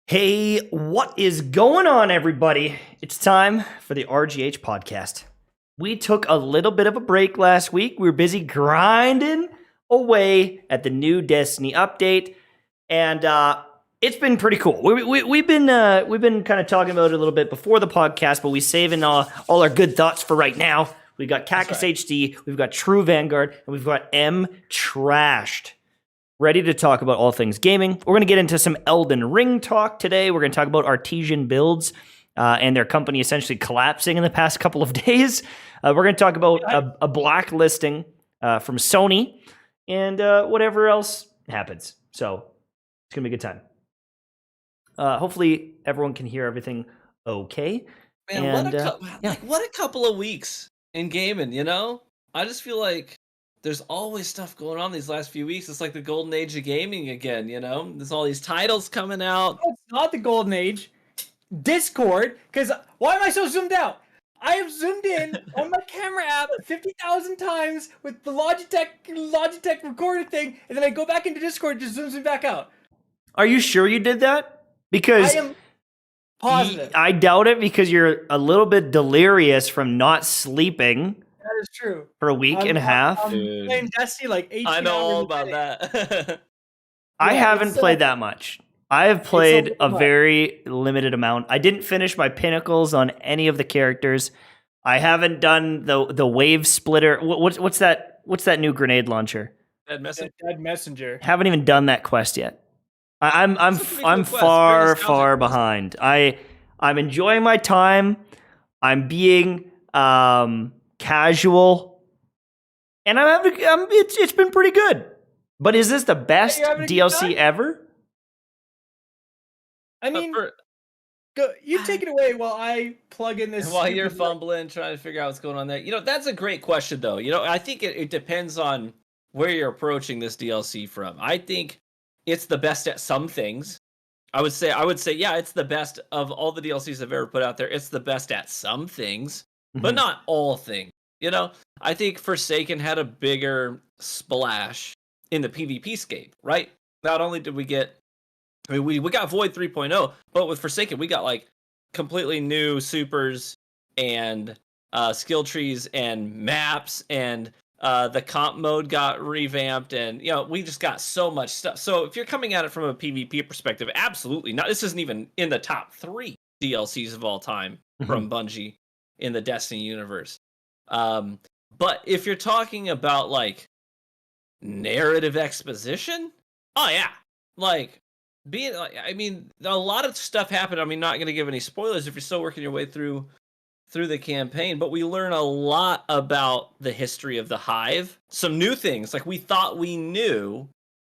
Hey, what is going on, everybody? It's time for the RGH podcast. We took a little bit of a break last week. We were busy grinding away at the new Destiny update, and it's been pretty cool. We've been kind of talking about it a little bit before the podcast, but we saving all our good thoughts for right now. We got Cactus HD, we've got True Vanguard, and we've got M Trashed. Ready to talk about all things gaming. We're going to get into some Elden Ring talk today. We're going to talk about Artesian Builds and their company essentially collapsing in the past couple of days. We're going to talk about a blacklisting from Sony and whatever else happens. So it's going to be a good time. Hopefully everyone can hear everything okay. Man, and, what a couple of weeks in gaming, you know? I just feel like there's always stuff going on these last few weeks. It's like the golden age of gaming again, you know? There's all these titles coming out. No, it's not the golden age. Discord, because why am I so zoomed out? I have zoomed in on my camera app 50,000 times with the Logitech recorder thing, and then I go back into Discord, it just zooms me back out. Are you sure you did that? Because I am positive. I doubt it, because you're a little bit delirious from not sleeping. That is true. For a week and a half. I'm playing Destiny like 18 hours. I know all about that. I haven't played that much. I have played a very limited amount. I didn't finish my pinnacles on any of the characters. I haven't done the wave splitter. What's that new grenade launcher? Dead Messenger. Haven't even done that quest yet. I'm far behind. I'm enjoying my time. I'm being casual, and it's been pretty good. But is this the best DLC ever? I mean, you take it away while I plug in this. While you're fumbling, trying to figure out what's going on there. You know, that's a great question, though. You know, I think it depends on where you're approaching this DLC from. I think it's the best at some things. I would say, yeah, it's the best of all the DLCs I've ever put out there. It's the best at some things, but not all things. You know, I think Forsaken had a bigger splash in the PvP scape, right? Not only did we get, I mean, we got Void 3.0, but with Forsaken, we got like completely new supers and skill trees and maps, and the comp mode got revamped, and you know, we just got so much stuff. So if you're coming at it from a PvP perspective, absolutely not. This isn't even in the top 3 DLCs of all time from Bungie in the Destiny universe. But if you're talking about like narrative exposition, oh yeah, like being like, I mean, a lot of stuff happened. I mean, not going to give any spoilers if you're still working your way through the campaign, but we learn a lot about the history of the Hive. Some new things, like we thought we knew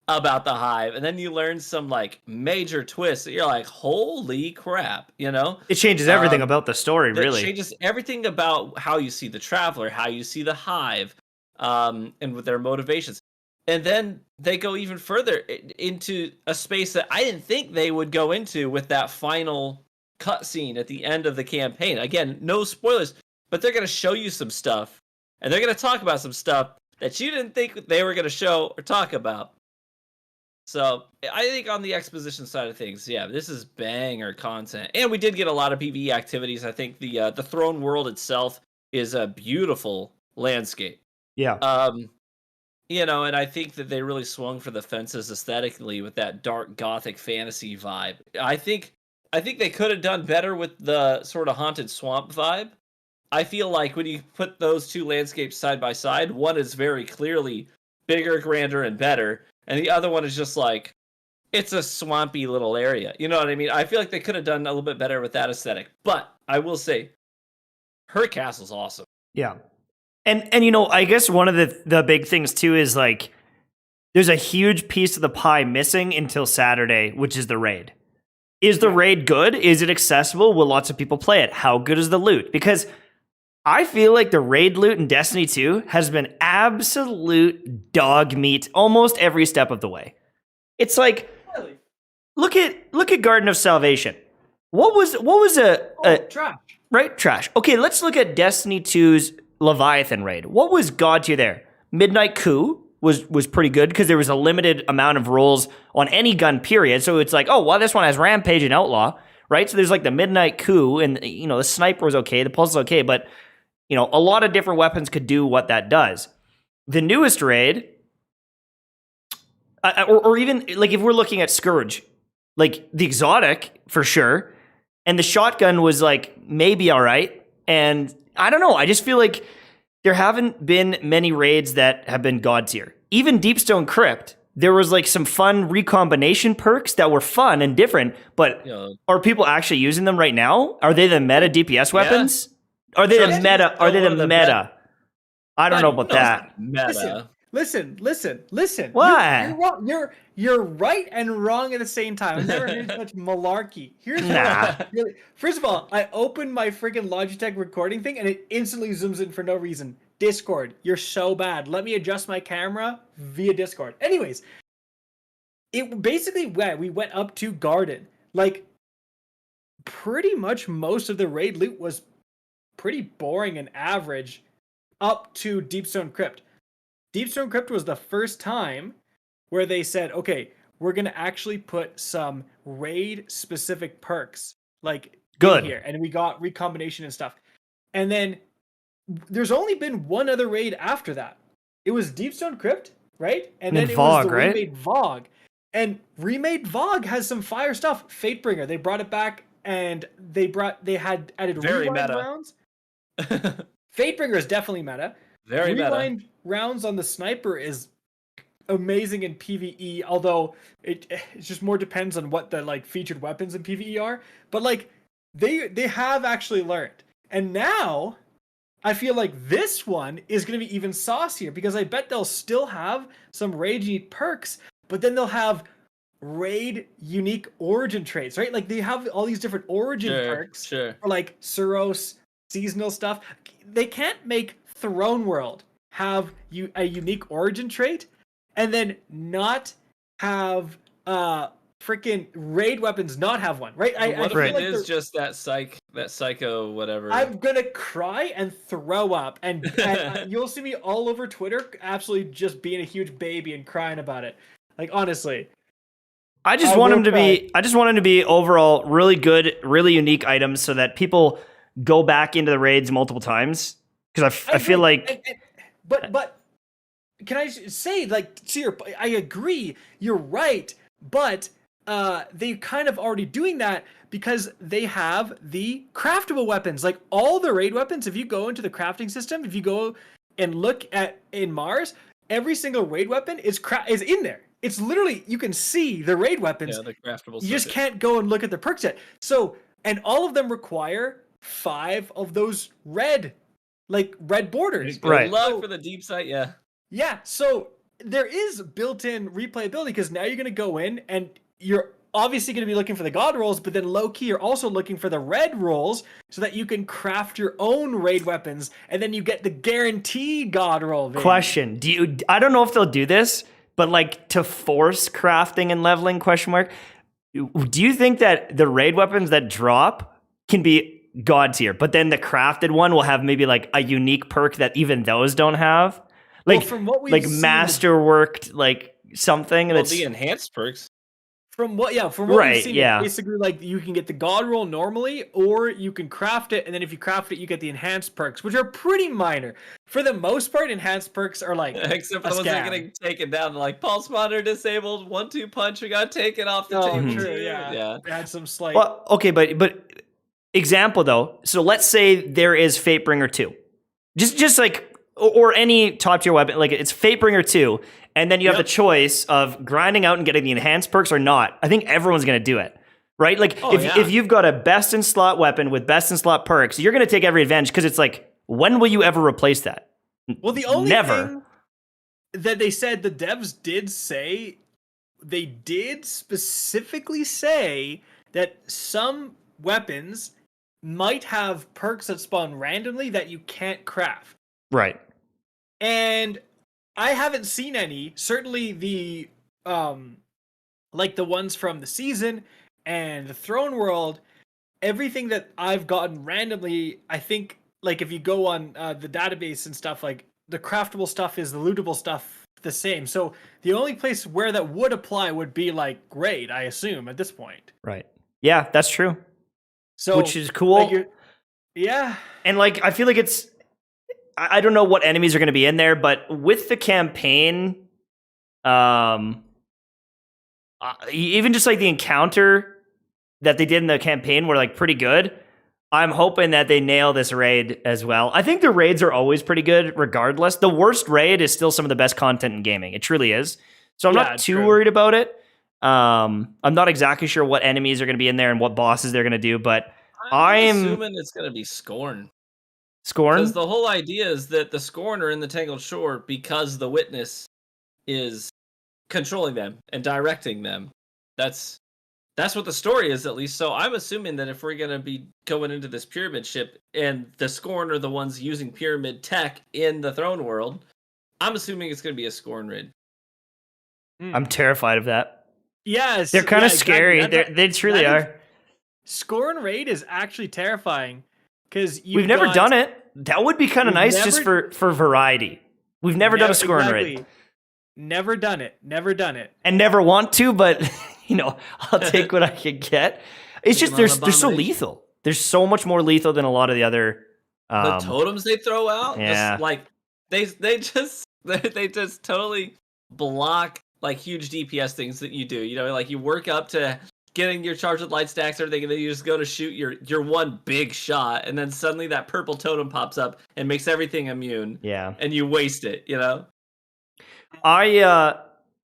about the Hive, and then you learn some like major twists that you're like, holy crap, you know? It changes everything about the story, really. It changes everything about how you see the Traveler, how you see the Hive, and with their motivations. And then they go even further into a space that I didn't think they would go into with that final cutscene at the end of the campaign. Again, no spoilers, but they're going to show you some stuff, and they're going to talk about some stuff that you didn't think they were going to show or talk about. So I think on the exposition side of things, yeah, this is banger content. And we did get a lot of PvE activities. I think the Throne World itself is a beautiful landscape. Yeah. You know, and I think that they really swung for the fences aesthetically with that dark gothic fantasy vibe. I think they could have done better with the sort of haunted swamp vibe. I feel like when you put those two landscapes side by side, one is very clearly bigger, grander, and better, and the other one is just like, it's a swampy little area. You know what I mean? I feel like they could have done a little bit better with that aesthetic. But I will say, her castle's awesome. Yeah. And you know, I guess one of the big things too is like, there's a huge piece of the pie missing until Saturday, which is the raid. Is the raid good? Is it accessible? Will lots of people play it? How good is the loot? Because I feel like the raid loot in Destiny 2 has been absolute dog meat almost every step of the way. It's like, look at Garden of Salvation. What was a trash? Right, trash. Okay, let's look at Destiny 2's Leviathan raid. What was god tier there? Midnight Coup, was pretty good because there was a limited amount of rolls on any gun period. So it's like, oh, well, this one has Rampage and Outlaw, right? So there's like the Midnight Coup, and the sniper was okay, the pulse is okay, but a lot of different weapons could do what that does. The newest raid, or even like if we're looking at Scourge, like the exotic for sure, and the shotgun was like maybe all right, and I don't know, I just feel like there haven't been many raids that have been god tier. Even Deepstone Crypt, there was like some fun recombination perks that were fun and different, but are people actually using them right now? Are they the meta DPS weapons? Are they the meta? Are they the meta? I don't know about that. Meta. Listen. Why? You're wrong. You're right and wrong at the same time. I've never heard such malarkey. Here's what first of all, I opened my freaking Logitech recording thing and it instantly zooms in for no reason. Discord, you're so bad. Let me adjust my camera via Discord. Anyways, it basically we went up to Garden. Like pretty much most of the raid loot was pretty boring and average up to Deepstone Crypt. Deepstone Crypt was the first time where they said, okay, we're going to actually put some raid-specific perks like in here. And we got recombination and stuff. And then there's only been one other raid after that. It was Deepstone Crypt, right? And then it was the remade Vogue. And remade Vogue has some fire stuff. Fatebringer, they brought it back and they had added very rewind meta rounds. Fatebringer is definitely meta. Very rewind meta. Rounds on the sniper is amazing in PvE, although it just more depends on what the like featured weapons in PvE are. But like they have actually learned. And now I feel like this one is going to be even saucier because I bet they'll still have some raid unique perks, but then they'll have raid unique origin traits, right? Like they have all these different origin perks for like Suros, seasonal stuff. They can't make Throne World have a unique origin trait and then not have freaking raid weapons not have one, right? What if it is just that psycho whatever? I'm gonna cry and throw up, and you'll see me all over Twitter absolutely just being a huge baby and crying about it. Like honestly. I just want him to be overall really good, really unique items so that people go back into the raids multiple times. Because I feel like... But can I say, like, I agree, you're right, but they're kind of already doing that because they have the craftable weapons. Like, all the raid weapons, if you go into the crafting system, if you go and look in Mars, every single raid weapon is in there. It's literally, you can see the raid weapons. Yeah, the craftable. You just can't go and look at the perk set. So, and all of them require 5 of those red borders. Good luck for the deep sight, yeah. Yeah, so there is built-in replayability because now you're going to go in and you're obviously going to be looking for the god rolls, but then low-key you're also looking for the red rolls so that you can craft your own raid weapons and then you get the guaranteed god roll. Baby. Question, I don't know if they'll do this, but like to force crafting and leveling, do you think that the raid weapons that drop can be god tier, but then the crafted one will have maybe like a unique perk that even those don't have? Like, from what we've like seen, masterworked, like something that's the enhanced perks. From what we've seen, basically like you can get the god roll normally, or you can craft it, and then if you craft it, you get the enhanced perks, which are pretty minor. For the most part, enhanced perks are like except for the ones that are getting taken down, like pulse monitor disabled, 1-2 punch, we got taken off the table. True, yeah. Add some slight. Well, okay, but example though. So let's say there is Fatebringer 2, just like. Or any top tier weapon, like it's Fatebringer 2, and then you have the choice of grinding out and getting the enhanced perks or not. I think everyone's going to do it, right? Like if you've got a best in slot weapon with best in slot perks, you're going to take every advantage because it's like, when will you ever replace that? Well, the only thing that they said, the devs did say, they did specifically say that some weapons might have perks that spawn randomly that you can't craft. Right. And I haven't seen any. Certainly the like the ones from the season and the Throne World, everything that I've gotten randomly, I think like if you go on the database and stuff, like the craftable stuff is the lootable stuff the same. So the only place where that would apply would be like raid, I assume, at this point. Right. Yeah, that's true. So Which is cool. Like yeah. And like, I feel like I don't know what enemies are going to be in there, but with the campaign, even just like the encounter that they did in the campaign were like pretty good. I'm hoping that they nail this raid as well. I think the raids are always pretty good regardless. The worst raid is still some of the best content in gaming. It truly is. So I'm not too worried about it. I'm not exactly sure what enemies are going to be in there and what bosses they're going to do, but I'm assuming it's going to be Scorn. Scorn? Because the whole idea is that the Scorn are in the Tangled Shore because the Witness is controlling them and directing them. That's what the story is, at least. So I'm assuming that if we're going to be going into this pyramid ship and the Scorn are the ones using pyramid tech in the throne world, I'm assuming it's going to be a Scorn raid. I'm terrified of that. Yes. They're kind of scary. Exactly. They truly are. Scorn raid is actually terrifying because we've never done it. That would be kind of nice just for variety. We've never done a Scorn raid. Never done it. And never want to, but I'll take what I can get. It's just they're so lethal. They're so much more lethal than a lot of the other the totems they throw out. Yeah. Just, like they just totally block like huge DPS things that you do. Like you work up to getting your charge with light stacks, everything, and then you just go to shoot your one big shot, and then suddenly that purple totem pops up and makes everything immune. Yeah. And you waste it,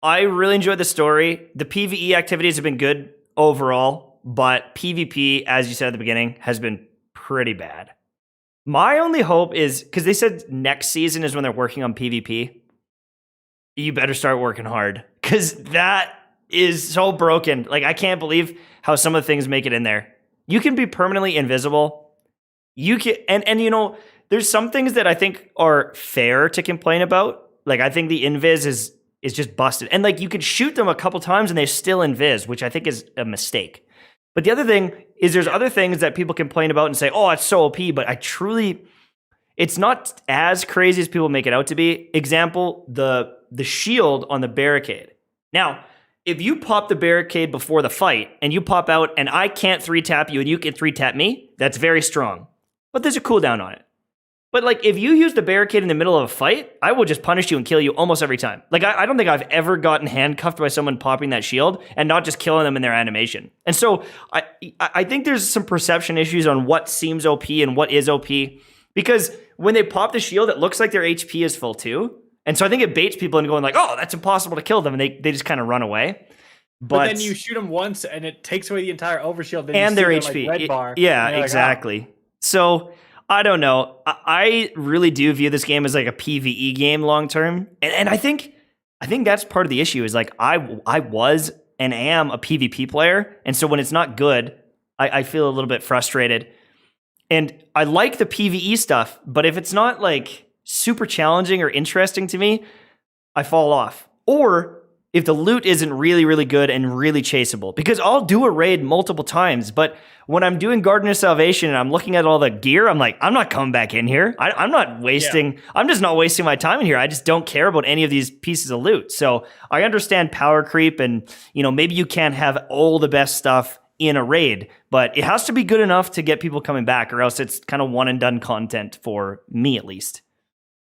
I really enjoyed the story. The PvE activities have been good overall, but PvP, as you said at the beginning, has been pretty bad. My only hope is, because they said next season is when they're working on PvP, you better start working hard, because that is so broken. Like, I can't believe how some of the things make it in there. You can be permanently invisible. You can, and there's some things that I think are fair to complain about. Like, I think the invis is just busted. And like, you could shoot them a couple times and they still invis, which I think is a mistake. But the other thing is there's other things that people complain about and say, oh, it's so OP, but it's not as crazy as people make it out to be. Example, the shield on the barricade. Now, if you pop the barricade before the fight and you pop out and I can't 3-tap you and you can 3-tap me, that's very strong. But there's a cooldown on it. But like, if you use the barricade in the middle of a fight, I will just punish you and kill you almost every time. Like, I don't think I've ever gotten handcuffed by someone popping that shield and not just killing them in their animation. And so I think there's some perception issues on what seems OP and what is OP. Because when they pop the shield, it looks like their HP is full too. And so I think it baits people into going like, oh, that's impossible to kill them. And they just kind of run away. But then you shoot them once and it takes away the entire overshield. And their HP. Red bar. Yeah, exactly. Like, oh. So I don't know. I really do view this game as like a PvE game long term. And I think that's part of the issue is like I was and am a PvP player. And so when it's not good, I feel a little bit frustrated. And I like the PvE stuff, but if it's not like super challenging or interesting to me, I fall off. Or if the loot isn't really, really good and really chaseable, because I'll do a raid multiple times, but when I'm doing Garden of Salvation and I'm looking at all the gear, I'm like, I'm not coming back in here. I'm just not wasting my time in here. I just don't care about any of these pieces of loot. So I understand power creep and, maybe you can't have all the best stuff in a raid, but it has to be good enough to get people coming back, or else it's kind of one and done content for me, at least.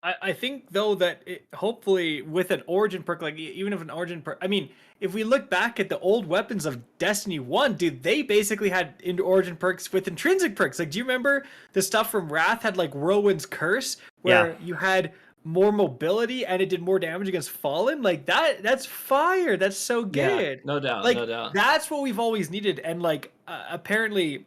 I think, though, that hopefully with an origin perk, like even if an origin perk, I mean, if we look back at the old weapons of Destiny 1, dude, they basically had origin perks with intrinsic perks. Like, do you remember the stuff from Wrath had like Whirlwind's Curse, where you had more mobility and it did more damage against Fallen? Like, that's fire. That's so good. Yeah, no doubt, like, no doubt. That's what we've always needed. And like, apparently,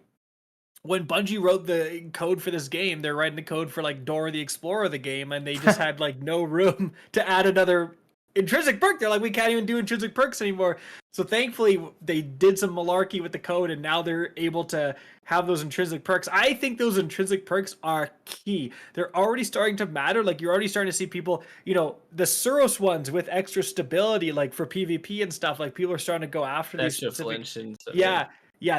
when Bungie wrote the code for this game, they're writing the code for like Dora the Explorer, the game, and they just had like no room to add another intrinsic perk. They're like, we can't even do intrinsic perks anymore. So thankfully they did some malarkey with the code and now they're able to have those intrinsic perks. I think those intrinsic perks are key. They're already starting to matter. Like, you're already starting to see people, the Suros ones with extra stability, like for PvP and stuff, like people are starting to go after these specific,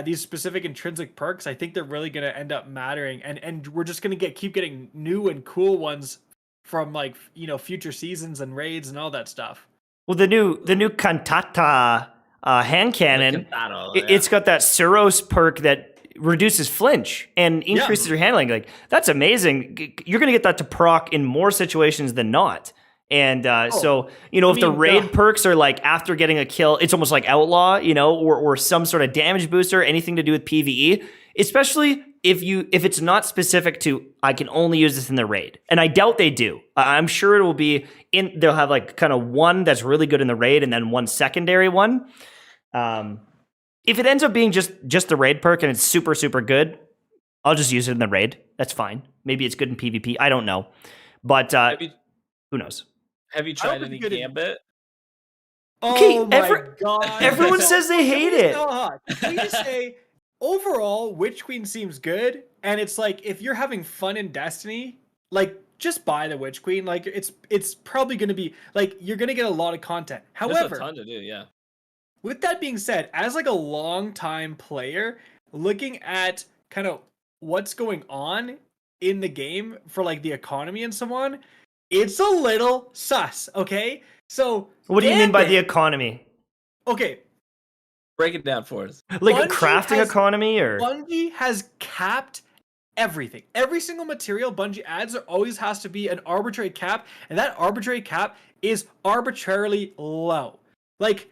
these specific intrinsic perks. I think they're really going to end up mattering, and we're just going to keep getting new and cool ones from like future seasons and raids and all that stuff. Well, the new Cantata hand cannon, it's got that Suros perk that reduces flinch and increases your handling. Like, that's amazing. You're going to get that to proc in more situations than not. And so, if the raid perks are like after getting a kill, it's almost like outlaw, or some sort of damage booster, anything to do with PvE, especially if it's not specific to, I can only use this in the raid. And I doubt they do. I'm sure it will be they'll have like kind of one that's really good in the raid and then one secondary one. If it ends up being just the raid perk and it's super, super good, I'll just use it in the raid. That's fine. Maybe it's good in PvP. I don't know. But who knows? Have you tried any Gambit? Okay, oh my god! Everyone says they hate it. Can we just say, overall, Witch Queen seems good, and it's like if you're having fun in Destiny, like just buy the Witch Queen. Like it's probably going to be like you're going to get a lot of content. However, there's a ton to do. Yeah. With that being said, as like a long-time player, looking at kind of what's going on in the game for like the economy and so on, it's a little sus, okay? So what do you mean by the economy? Okay. Break it down for us. Like Bungie a crafting economy, or? Bungie has capped everything. Every single material Bungie adds, there always has to be an arbitrary cap, and that arbitrary cap is arbitrarily low. Like,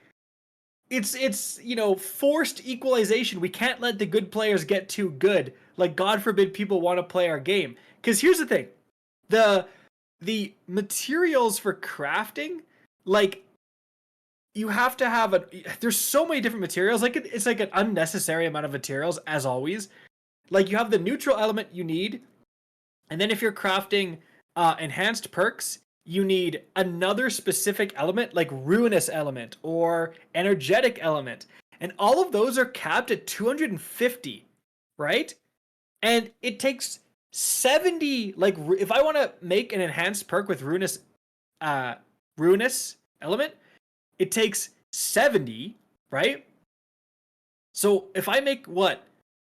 it's forced equalization. We can't let the good players get too good. Like, God forbid people want to play our game. Because here's the thing. The materials for crafting, like, you have to have there's so many different materials. Like, it's like an unnecessary amount of materials, as always. Like, you have the neutral element you need, and then if you're crafting enhanced perks, you need another specific element, like ruinous element or energetic element. And all of those are capped at 250, right? And it takes 70, like, if I want to make an enhanced perk with ruinous element, it takes 70, right? So if I make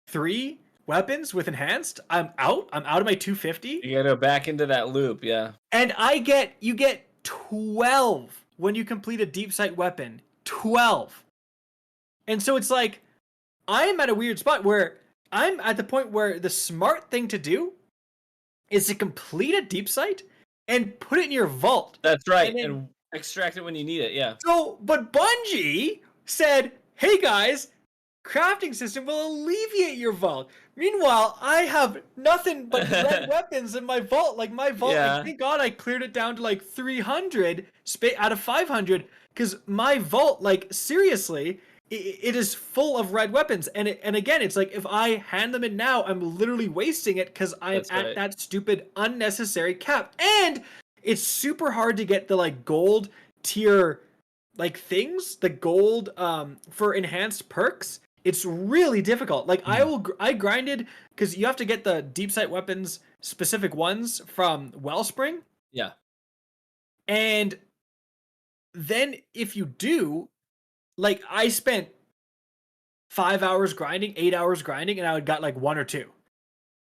3 weapons with enhanced, I'm out of my 250. You gotta go back into that loop, yeah. And you get 12 when you complete a deep sight weapon. 12. And so it's like, I'm at a weird spot where I'm at the point where the smart thing to do is to complete a deep sight and put it in your vault. That's right, and extract it when you need it, yeah. So, but Bungie said, hey guys, crafting system will alleviate your vault. Meanwhile, I have nothing but red weapons in my vault. Like, my vault, like, thank God I cleared it down to like 300 out of 500, because my vault, like, seriously, it is full of red weapons. And again, it's like, if I hand them in now, I'm literally wasting it because I'm at that stupid unnecessary cap. And it's super hard to get the like gold tier like things, the gold for enhanced perks. It's really difficult. Like, I grinded because you have to get the deep sight weapons, specific ones from Wellspring. Yeah. And then if you do, like, I spent 5 hours grinding, 8 hours grinding, and I got like 1 or 2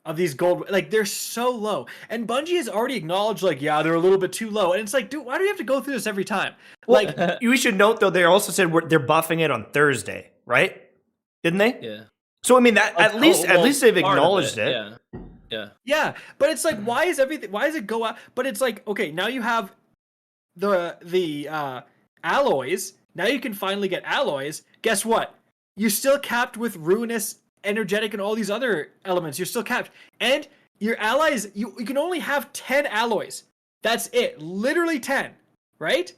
of these gold. Like, they're so low. And Bungie has already acknowledged, like, yeah, they're a little bit too low. And it's like, dude, why do we have to go through this every time? Like, we should note, though, they also said they're buffing it on Thursday, right? Didn't they? Yeah. So I mean, that at least they've acknowledged it. Yeah. But it's like, why does it go out? But it's like, okay, now you have the alloys. Now you can finally get alloys. Guess what? You're still capped with ruinous, energetic, and all these other elements. You're still capped. And your allies, you can only have 10 alloys. That's it. Literally 10. Right?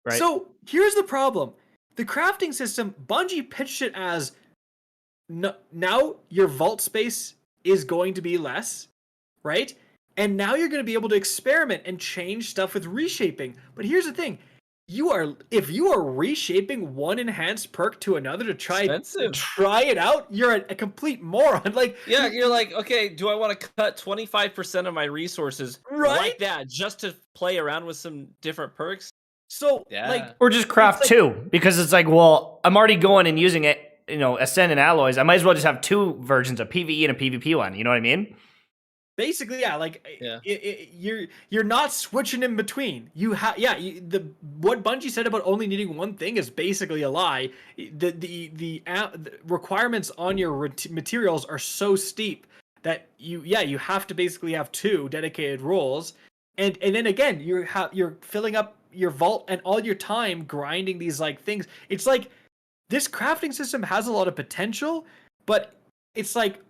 Right. So here's the problem. The crafting system, Bungie pitched it as, now your vault space is going to be less, right? And now you're going to be able to experiment and change stuff with reshaping. But here's the thing. If you are reshaping one enhanced perk to another to try it out, you're a complete moron. Like, yeah, you're like, okay, do I want to cut 25% of my resources like that just to play around with some different perks? So, like, or just craft like, 2, because it's like, well, I'm already going and using it, Ascend and Alloys. I might as well just have 2 versions, a PvE and a PvP one. You know what I mean? Basically, yeah, like Yeah. you're not switching in between. The what Bungie said about only needing one thing is basically a lie. The requirements on your materials are so steep that you have to basically have 2 dedicated roles, and then again you're filling up your vault and all your time grinding these like things. It's like this crafting system has a lot of potential, but it's like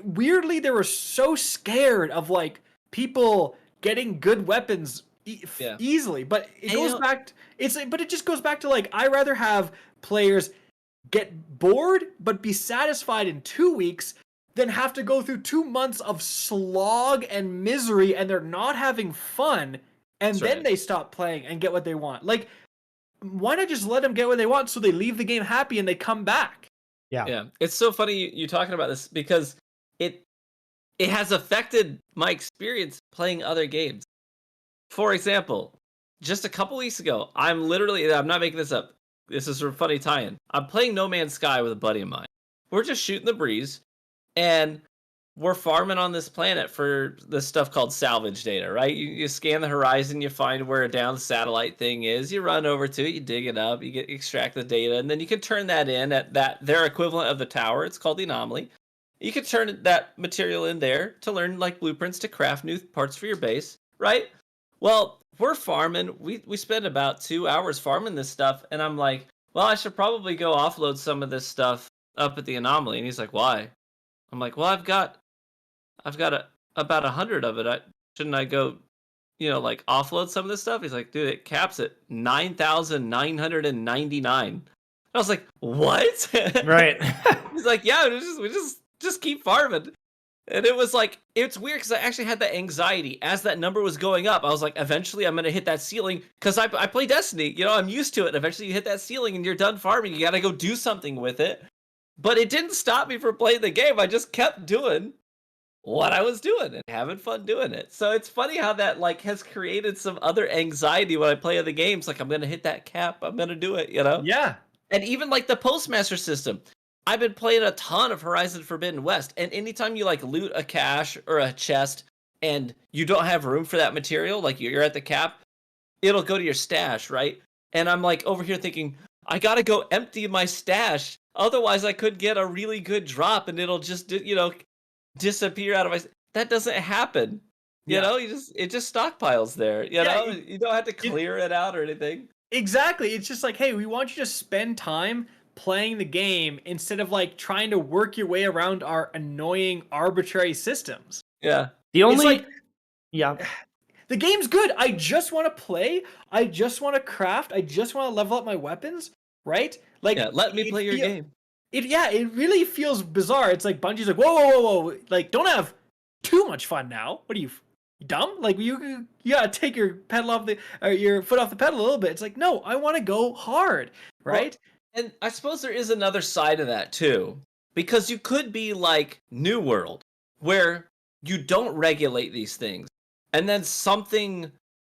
weirdly they were so scared of like people getting good weapons easily, but it just goes back to like I rather have players get bored but be satisfied in 2 weeks than have to go through 2 months of slog and misery and they're not having fun and then they stop playing and get what they want. Like, why not just let them get what they want so they leave the game happy and they come back? Yeah. It's so funny you talking about this because it has affected my experience playing other games. For example, just a couple weeks ago, I'm not making this up. This is a funny tie-in. I'm playing No Man's Sky with a buddy of mine. We're just shooting the breeze, and we're farming on this planet for this stuff called salvage data, right? You scan the horizon, you find where a downed satellite thing is, you run over to it, you dig it up, you extract the data, and then you can turn that in at their equivalent of the tower. It's called the anomaly. You can turn that material in there to learn like blueprints to craft new parts for your base, right? Well, we're farming. We spend about 2 hours farming this stuff, and I'm like, well, I should probably go offload some of this stuff up at the anomaly. And he's like, why? I'm like, well, I've got about 100 of it. Shouldn't I go, like offload some of this stuff? He's like, dude, it caps at 9,999. I was like, what? Right. He's like, yeah, we just keep farming. And it was like, it's weird because I actually had that anxiety as that number was going up. I was like, eventually I'm going to hit that ceiling because I play Destiny. I'm used to it. Eventually you hit that ceiling and you're done farming. You got to go do something with it. But it didn't stop me from playing the game. I just kept doing what I was doing and having fun doing it. So it's funny how that like has created some other anxiety when I play other games. Like, I'm going to hit that cap. I'm going to do it, Yeah. And even like the Postmaster system. I've been playing a ton of Horizon Forbidden West, and anytime you like loot a cache or a chest and you don't have room for that material, like you're at the cap, it'll go to your stash, right? And I'm like over here thinking, I gotta go empty my stash, otherwise I could get a really good drop and it'll just disappear out of my. That doesn't happen. It just stockpiles there. You don't have to clear it out or anything. Exactly. It's just like, hey, we want you to spend time playing the game instead of like trying to work your way around our annoying arbitrary systems. Yeah. The game's good. I just want to play. I just want to craft. I just want to level up my weapons, right? Like, let me play your game. It really feels bizarre. It's like Bungie's like, whoa. Like, don't have too much fun now. What are you dumb? Like, you gotta take your your foot off the pedal a little bit. It's like, no, I want to go hard, right? Well, and I suppose there is another side of that too, because you could be like New World, where you don't regulate these things, and then something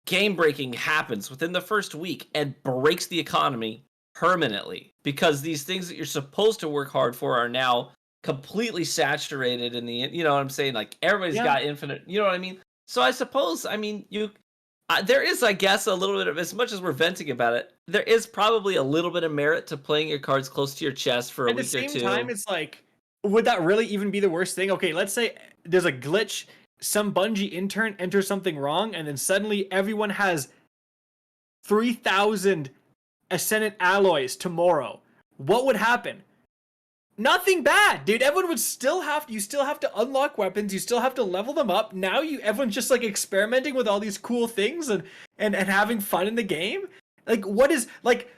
game-breaking happens within the first week and breaks the economy permanently, because these things that you're supposed to work hard for are now completely saturated in the, you know what I'm saying? Like, everybody's got infinite, you know what I mean? So I suppose, there is, I guess, a little bit of, as much as we're venting about it, there is probably a little bit of merit to playing your cards close to your chest for a week or two. At the same time, it's like, would that really even be the worst thing? Okay, let's say there's a glitch, some Bungie intern enters something wrong, and then suddenly everyone has 3,000 Ascendant alloys tomorrow. What would happen? Nothing bad, dude. Everyone would still have to unlock weapons. You still have to level them up. Now everyone's just like experimenting with all these cool things and having fun in the game. Like, what is like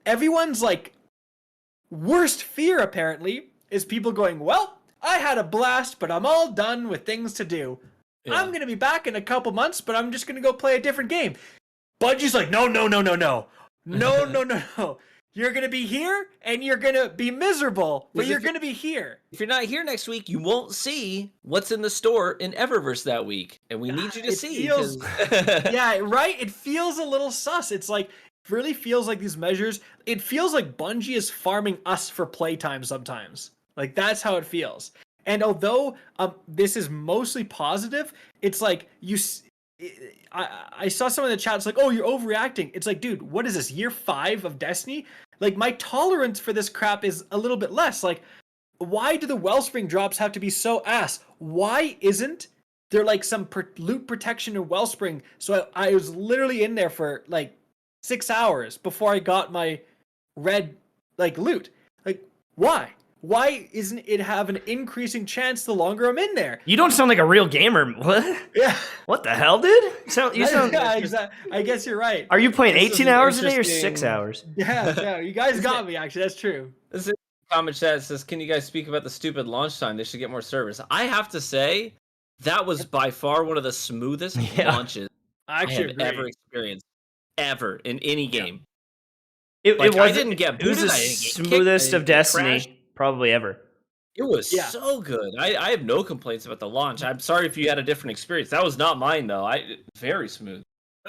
everyone's like worst fear apparently is people going, well, I had a blast, but I'm all done with things to do. Yeah. I'm gonna be back in a couple months, but I'm just gonna go play a different game. Bungie's like, no. You're going to be here, and you're going to be miserable, but you're going to be here. If you're not here next week, you won't see what's in the store in Eververse that week, and we need you to see. Yeah, right? It feels a little sus. It's like, it really feels like these measures, it feels like Bungie is farming us for playtime sometimes. Like, that's how it feels. And although this is mostly positive, it's like I saw someone in the chat. It's like, oh, you're overreacting. It's like, dude, what is this, year 5 of Destiny? Like, my tolerance for this crap is a little bit less. Like, why do the Wellspring drops have to be so ass? Why isn't there like some loot protection in Wellspring? So I was literally in there for like 6 hours before I got my red like loot. Like, why? Why isn't it have an increasing chance the longer I'm in there? You don't sound like a real gamer. What? Yeah. What the hell, dude? You sound. Yeah, exactly. I guess you're right. Are you playing This 18 is an hours a day or interesting- 6 hours? Yeah, you guys got me. Actually, that's true. This is a comment chat that says, "Can you guys speak about the stupid launch time? They should get more servers." I have to say, that was by far one of the smoothest launches I I have ever experienced, ever in any game. It Like, was. I didn't get It was booted, the I didn't get kicked, I smoothest didn't of get Destiny trashed. probably ever. It was Yeah. so good. I have no complaints about the launch. I'm sorry if you had a different experience. That was not mine though. Very smooth.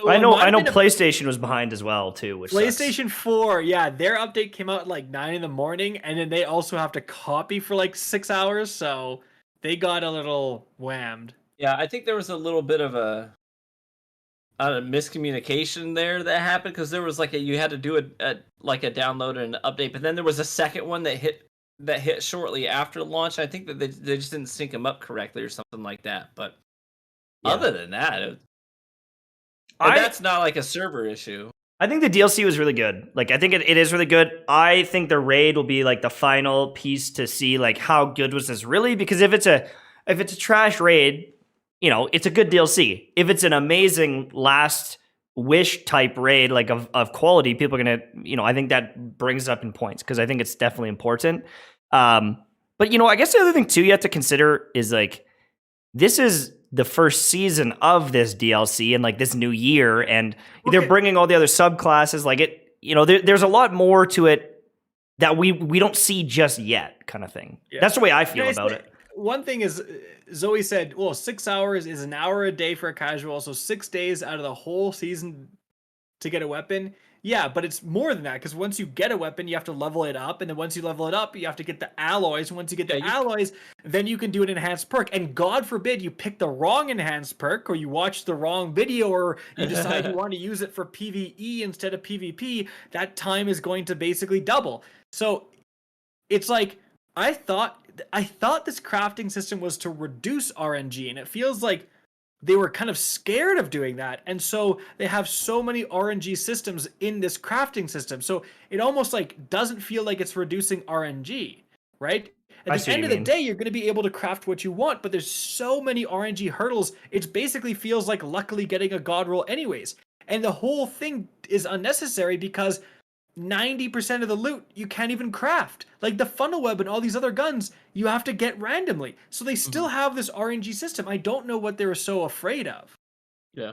I know. Might have been a PlayStation was behind as well too. Which PlayStation 4, yeah, their update came out at like 9 in the morning, and then they also have to copy for like 6 hours, so they got a little whammed. Yeah, I think there was a little bit of a miscommunication there that happened because there was like you had to do a download and an update, but then there was a second one that hit shortly after launch. I think that they just didn't sync them up correctly or something like that. But other than that, that's not like a server issue. I think the DLC was really good. Like, I think it is really good. I think the raid will be like the final piece to see like how good was this really, because if it's a trash raid, you know, it's a good DLC. If it's an amazing last wish type raid, like of quality, people are gonna, you know, I think that brings it up in points because I think it's definitely important. But you know, I guess the other thing too you have to consider is like this is the first season of this DLC and like this new year, and they're bringing all the other subclasses. Like it, you know, there's a lot more to it that we don't see just yet, kind of thing. Yeah. That's the way I feel about it. One thing is, Zoe said, well, 6 hours is an hour a day for a casual, so 6 days out of the whole season to get a weapon. Yeah, but it's more than that, because once you get a weapon, you have to level it up, and then once you level it up, you have to get the alloys, and once you get the alloys, then you can do an enhanced perk, and God forbid you pick the wrong enhanced perk, or you watch the wrong video, or you decide you want to use it for PvE instead of PvP, that time is going to basically double. So, it's like, I thought this crafting system was to reduce RNG, and it feels like they were kind of scared of doing that, and so they have so many RNG systems in this crafting system. So it almost like doesn't feel like it's reducing RNG, right? At the end of the day, you're going to be able to craft what you want, but there's so many RNG hurdles. It basically feels like luckily getting a god roll anyways, and the whole thing is unnecessary because 90% of the loot you can't even craft. Like the funnel web and all these other guns you have to get randomly, so they still have this RNG system. I don't know what they were so afraid of. Yeah,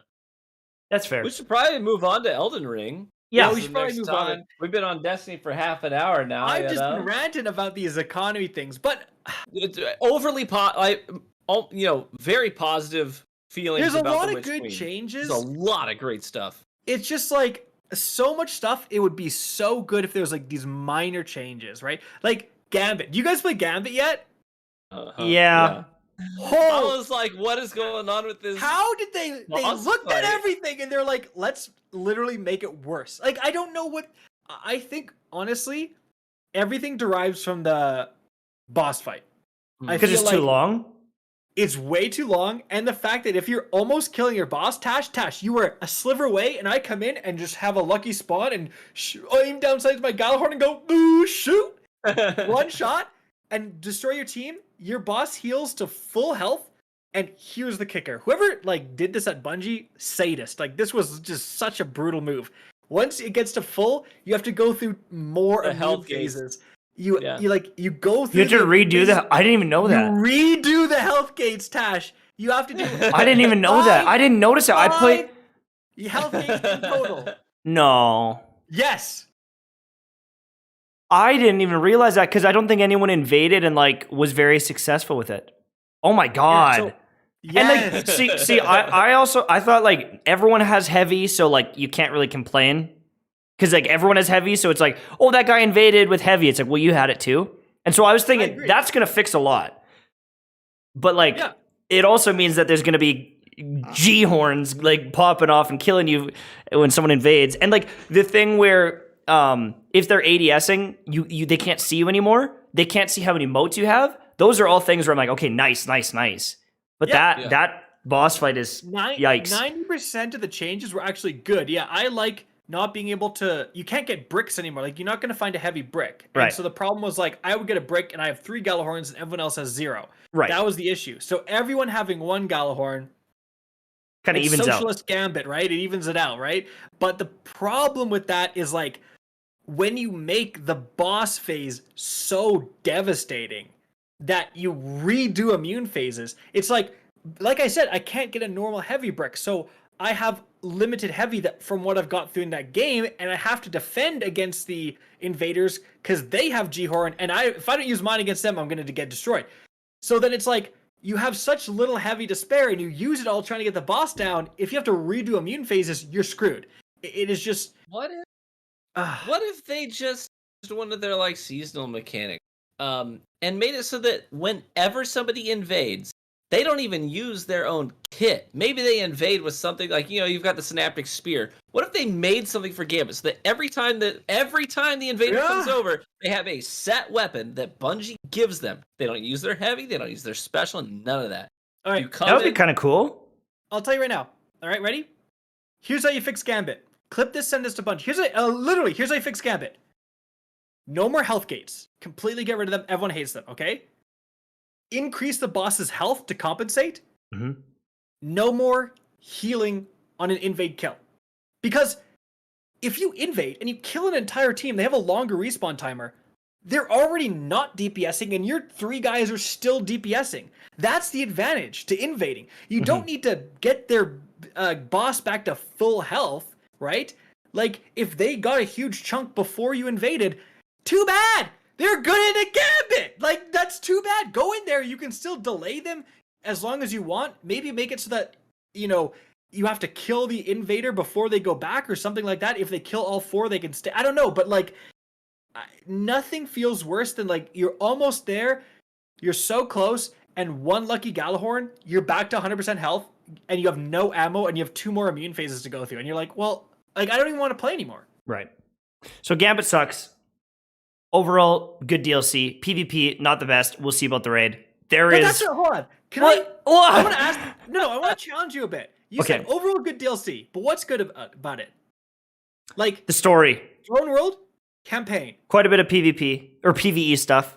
that's fair. We should probably move on to Elden Ring. Yeah, we should probably move on. We've been on Destiny for half an hour now. I've just been ranting about these economy things, but it's overly very positive feelings. There's a about lot the of good Queen. changes. There's a lot of great stuff. It's just like so much stuff. It would be so good if there was like these minor changes, right? Like Gambit. Do you guys play Gambit yet? Yeah. I was like, what is going on with this? How did they looked at everything and they're like, let's literally make it worse. Like, I don't know what, I think honestly, everything derives from the boss fight. Because it's too long? It's way too long, and the fact that if you're almost killing your boss, Tash, you were a sliver away, and I come in and just have a lucky spawn and aim down sights my Gallahorn and go, ooh, shoot! One shot, and destroy your team. Your boss heals to full health, and here's the kicker. Whoever, like, did this at Bungie, sadist. Like, this was just such a brutal move. Once it gets to full, you have to go through more of health phases. You go through. You have to redo that. I didn't even know that. You redo the health gates, Tash. You have to do. I didn't even know that. I didn't notice that. I played health gates in total. No. Yes. I didn't even realize that because I don't think anyone invaded and like was very successful with it. Oh my god. Yes. And like, see, I thought like everyone has heavy, so like you can't really complain. Because, like, everyone has heavy, so it's like, oh, that guy invaded with heavy. It's like, well, you had it too. And so I was thinking, that's going to fix a lot. but like Yeah. it also means that there's going to be G horns like popping off and killing you when someone invades. And like the thing where if they're ADSing, you they can't see you anymore. They can't see how many motes you have. Those are all things where I'm like, okay, nice. But that boss fight is yikes. 90% of the changes were actually good. Yeah, I like not being able to. You can't get bricks anymore. Like, you're not going to find a heavy brick. And Right. so the problem was, like, I would get a brick and I have 3 Galahorns and everyone else has 0. Right. That was the issue. So everyone having 1 Galahorn Kind of evens out. Socialist Gambit, right? It evens it out, right? But the problem with that is, like, when you make the boss phase so devastating that you redo immune phases, it's like I said, I can't get a normal heavy brick, so I have limited heavy that from what I've got through in that game, and I have to defend against the invaders because they have G-Horn, and if I don't use mine against them, I'm going to get destroyed. So then it's like, you have such little heavy to spare, and you use it all trying to get the boss down. If you have to redo immune phases, you're screwed. It is just... What if they just one of their like seasonal mechanics, and made it so that whenever somebody invades, they don't even use their own kit. Maybe they invade with something like, you've got the Synaptic Spear. What if they made something for Gambit so that every time the invader comes over, they have a set weapon that Bungie gives them. They don't use their heavy, they don't use their special, none of that. All right, That would be kind of cool. I'll tell you right now. All right, ready? Here's how you fix Gambit. Clip this, send this to Bungie. Here's how you fix Gambit. No more health gates. Completely get rid of them. Everyone hates them, okay? Increase the boss's health to compensate. Mm-hmm. No more healing on an invade kill. Because if you invade and you kill an entire team, they have a longer respawn timer. They're already not DPSing, and your 3 guys are still DPSing. That's the advantage to invading. You don't need to get their boss back to full health, right? Like, if they got a huge chunk before you invaded, too bad! They're good in a Gambit! Like, that's too bad. Go in there. You can still delay them as long as you want. Maybe make it so that, you have to kill the invader before they go back or something like that. If they kill all 4, they can stay. I don't know, but, like, nothing feels worse than, like, you're almost there, you're so close, and 1 lucky Galahorn, you're back to 100% health, and you have no ammo, and you have 2 more immune phases to go through. And you're like, well, like, I don't even want to play anymore. Right. So Gambit sucks. Overall, good DLC. PvP, not the best. We'll see about the raid. Hold on. I want to ask... No, I want to challenge you a bit. You said overall good DLC, but what's good about it? Like... The story. Throne World? Campaign. Quite a bit of PvP. Or PvE stuff.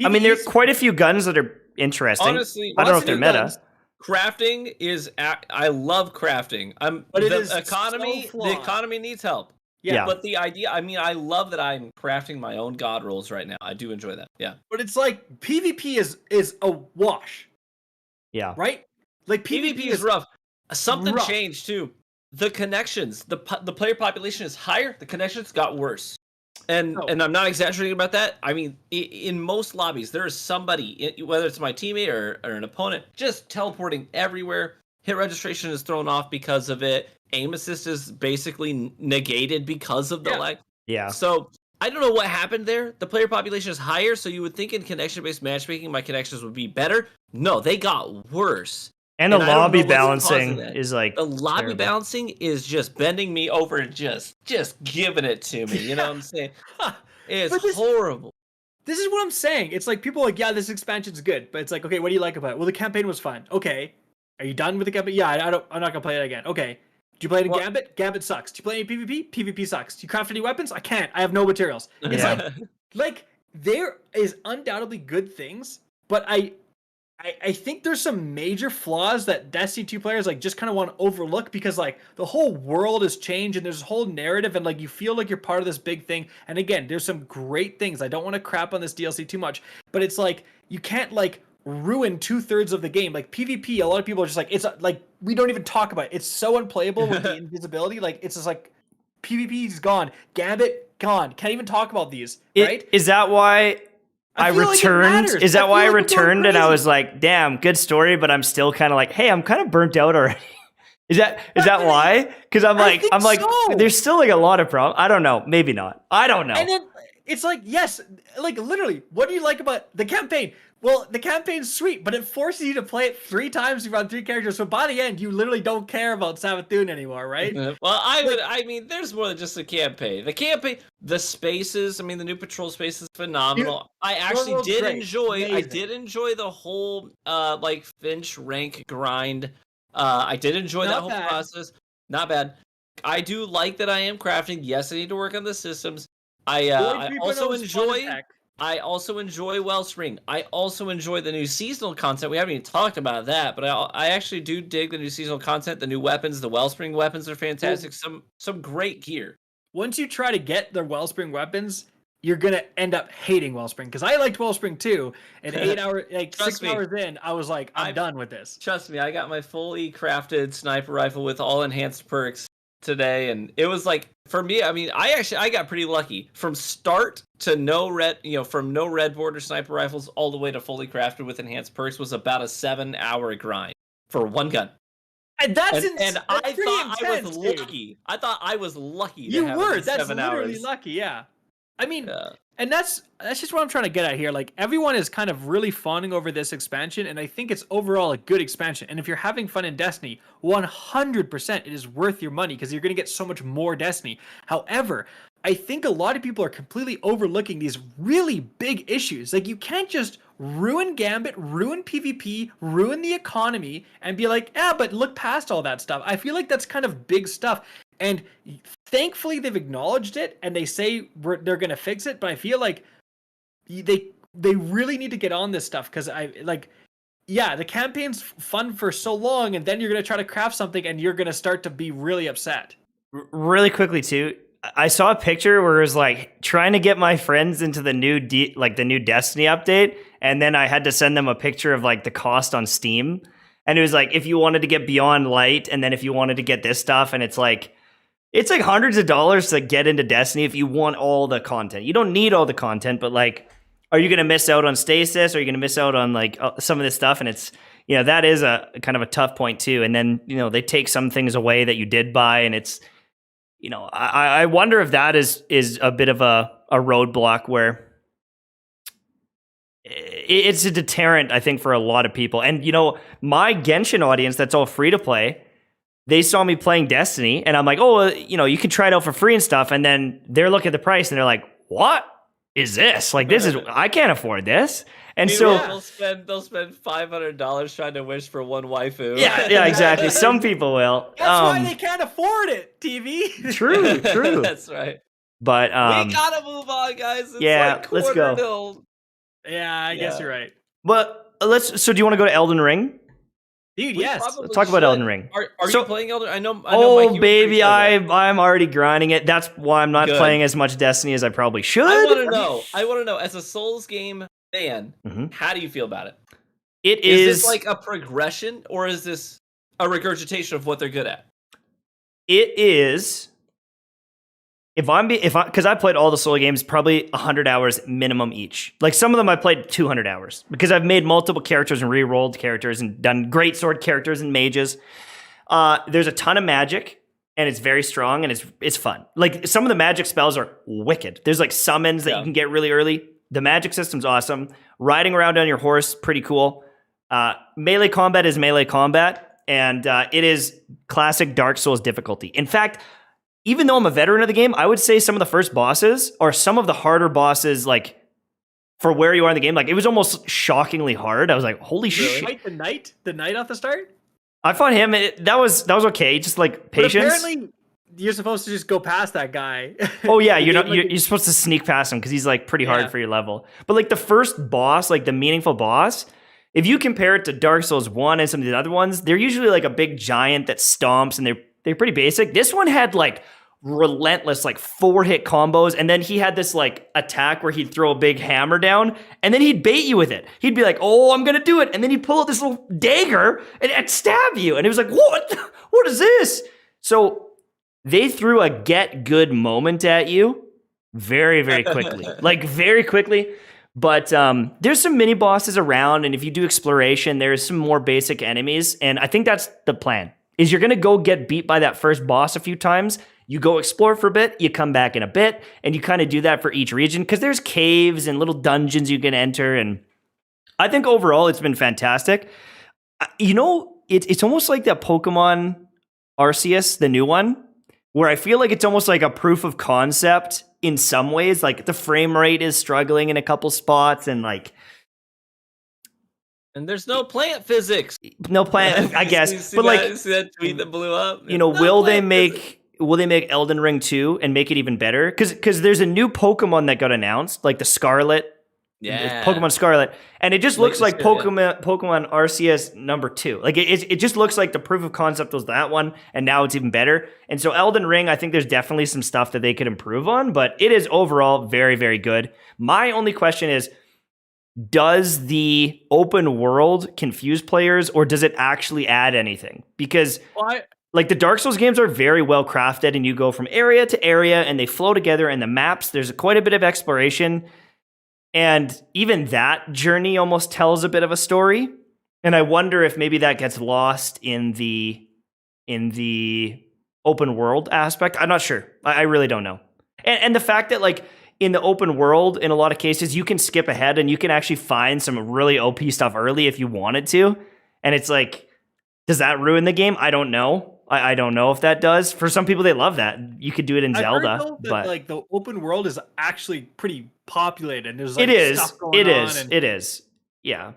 I mean, there are quite a few guns that are interesting. Honestly, I don't know if they're meta. Guns. Crafting is... I love crafting. The economy needs help. Yeah. But the idea, I love that I'm crafting my own god rolls right now. I do enjoy that. Yeah. But it's like PvP is a wash. Yeah. Right? Like PvP is rough. Something changed too. The connections, the player population is higher. The connections got worse. And I'm not exaggerating about that. I mean, in most lobbies, there is somebody, whether it's my teammate or an opponent, just teleporting everywhere. Hit registration is thrown off because of it. Aim assist is basically negated because of the lag. Yeah. So I don't know what happened there. The player population is higher, so you would think in connection-based matchmaking, my connections would be better. No, they got worse. And the lobby balancing is like the lobby balancing is just bending me over and just giving it to me. You know what I'm saying? It's horrible. This is what I'm saying. It's like people are like, yeah, this expansion's good, but it's like, okay, what do you like about it? Well, the campaign was fun. Okay, are you done with the campaign? Yeah, I'm not gonna play it again. Okay. Do you play it in Gambit? Gambit sucks. Do you play any PvP? PvP sucks. Do you craft any weapons? I can't. I have no materials. It's like there is undoubtedly good things, but I think there's some major flaws that Destiny 2 players like just kind of want to overlook because like the whole world has changed and there's a whole narrative and like you feel like you're part of this big thing. And again, there's some great things. I don't want to crap on this DLC too much, but it's like you can't like ruin 2/3 of the game. Like PvP, a lot of people are just like, it's like we don't even talk about it. It's so unplayable with the invisibility. Like it's just like PvP is gone, Gambit gone. Can't even talk about these. Right? Is that why I returned? Like is that why I returned and I was like, damn, good story, but I'm still kind of like, hey, I'm kind of burnt out already. Is that why? Because I'm like, there's still like a lot of problems. I don't know, maybe not. I don't know. And then it's like, yes, like literally, what do you like about the campaign? Well, the campaign's sweet, but it forces you to play it 3 times. You run 3 characters, so by the end, you literally don't care about Savathun anymore, right? Well, I mean, there's more than just the campaign. The spaces. I mean, the new patrol space is phenomenal. I actually did enjoy. Amazing. I did enjoy the whole like Finch rank grind. I did enjoy that whole process. Not bad. I do like that I am crafting. Yes, I need to work on the systems. I also enjoy Wellspring. I also enjoy the new seasonal content. We haven't even talked about that, but I actually do dig the new seasonal content. The new weapons, the Wellspring weapons are fantastic. Some great gear. Once you try to get the Wellspring weapons, you're gonna end up hating Wellspring, because I liked Wellspring too. And 8 hours, like 6 hours in, I was like, I'm done with this. Trust me, I got my fully crafted sniper rifle with all enhanced perks today, and it was like, for me, I mean, I got pretty lucky from start to no red, from no red border sniper rifles all the way to fully crafted with enhanced perks was about a 7-hour grind for one gun. And I thought I was lucky. I thought I was lucky. You were. That's literally lucky. Yeah. I mean, and that's just what I'm trying to get at here. Like, everyone is kind of really fawning over this expansion, and I think it's overall a good expansion. And if you're having fun in Destiny, 100% it is worth your money, because you're going to get so much more Destiny. However, I think a lot of people are completely overlooking these really big issues. Like, you can't just ruin Gambit, ruin PvP, ruin the economy, and be like, but look past all that stuff. I feel like that's kind of big stuff. And thankfully, they've acknowledged it, and they say they're going to fix it. But I feel like they really need to get on this stuff, because the campaign's fun for so long, and then you're going to try to craft something, and you're going to start to be really upset. Really quickly too, I saw a picture where it was like trying to get my friends into the new the new Destiny update, and then I had to send them a picture of like the cost on Steam, and it was like if you wanted to get Beyond Light, and then if you wanted to get this stuff, and it's like hundreds of dollars to get into Destiny if you want all the content. You don't need all the content, but like, are you going to miss out on stasis? Are you going to miss out on like some of this stuff? And it's, that is a kind of a tough point too. And then, they take some things away that you did buy, and it's, I wonder if that is a bit of a roadblock where it's a deterrent, I think, for a lot of people. And, my Genshin audience that's all free to play, they saw me playing Destiny, and I'm like, you can try it out for free and stuff. And then they're looking at the price, and they're like, what is this? Like, I can't afford this. And so they'll spend $500 trying to wish for one waifu. Yeah, exactly. Some people will. That's why they can't afford it, TV. True. That's right. But we gotta move on, guys. It's let's go. Yeah, I guess you're right. But so do you want to go to Elden Ring? Dude, yes. Let's talk about Elden Ring. Are you playing Elden? I know. Oh, baby, I'm already grinding it. That's why I'm not playing as much Destiny as I probably should. I want to know, as a Souls game fan, how do you feel about it? Is this like a progression, or is this a regurgitation of what they're good at? It is. Because I played all the Soul games, probably 100 hours minimum each. Like, some of them I played 200 hours because I've made multiple characters and re-rolled characters and done great sword characters and mages. There's a ton of magic, and it's very strong, and it's fun. Like, some of the magic spells are wicked. There's like summons that you can get really early. The magic system's awesome. Riding around on your horse, pretty cool. Melee combat is melee combat, and it is classic Dark Souls difficulty. In fact, even though I'm a veteran of the game, I would say some of the first bosses are some of the harder bosses, like, for where you are in the game. Like, it was almost shockingly hard. I was like, holy shit. Fight the knight off the start? I fought him. That was okay. Just like patience. But apparently, you're supposed to just go past that guy. Oh yeah, you're supposed to sneak past him because he's like pretty hard for your level. But like the first boss, like the meaningful boss, if you compare it to Dark Souls 1 and some of the other ones, they're usually like a big giant that stomps, and they're pretty basic. This one had like relentless, like 4-hit combos, and then he had this like attack where he'd throw a big hammer down, and then he'd bait you with it. He'd be like, "Oh, I'm gonna do it," and then he'd pull out this little dagger and stab you, and it was like, what is this? So they threw a get good moment at you very, very quickly, like very quickly. But there's some mini bosses around, and if you do exploration, there's some more basic enemies, and I think that's the plan. Is you're gonna go get beat by that first boss a few times. You go explore for a bit, you come back in a bit, and you kind of do that for each region, because there's caves and little dungeons you can enter, and I think overall it's been fantastic. It's almost like that Pokemon Arceus, the new one, where I feel like it's almost like a proof of concept in some ways. Like the frame rate is struggling in a couple spots, and there's no plant physics. No plant, I guess. See But that, see that tweet that blew up? will they make Elden Ring 2 and make it even better? Because there's a new Pokemon that got announced, like the Scarlet. Yeah. Pokemon Scarlet, and it just looks like year, Pokemon Arceus number 2. Like it just looks like the proof of concept was that one, and now it's even better. And so Elden Ring, I think there's definitely some stuff that they could improve on, but it is overall very, very good. My only question is, does the open world confuse players, or does it actually add anything? Because like the Dark Souls games are very well crafted, and you go from area to area, and they flow together, and the maps, there's quite a bit of exploration. And even that journey almost tells a bit of a story. And I wonder if maybe that gets lost in the open world aspect. I'm not sure. I really don't know. And the fact that like in the open world, in a lot of cases, you can skip ahead and you can actually find some really OP stuff early if you wanted to. And it's like, does that ruin the game? I don't know. I don't know if that does. For some people, they love that. You could do it in Zelda, but like the open world is actually pretty populated, and there's like stuff going on. It is. Yeah,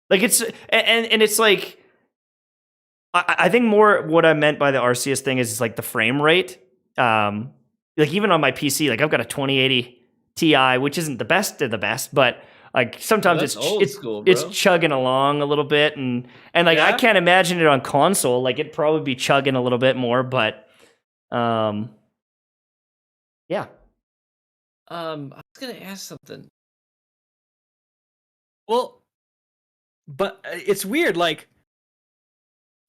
like it's and it's like I think more what I meant by the Arceus thing is like the frame rate. Like even on my PC, like I've got a 2080 Ti, which isn't the best of the best, but like sometimes it's chugging along a little bit, and like I can't imagine it on console. Like it'd probably be chugging a little bit more, but yeah. I was gonna ask something. Well, but it's weird, like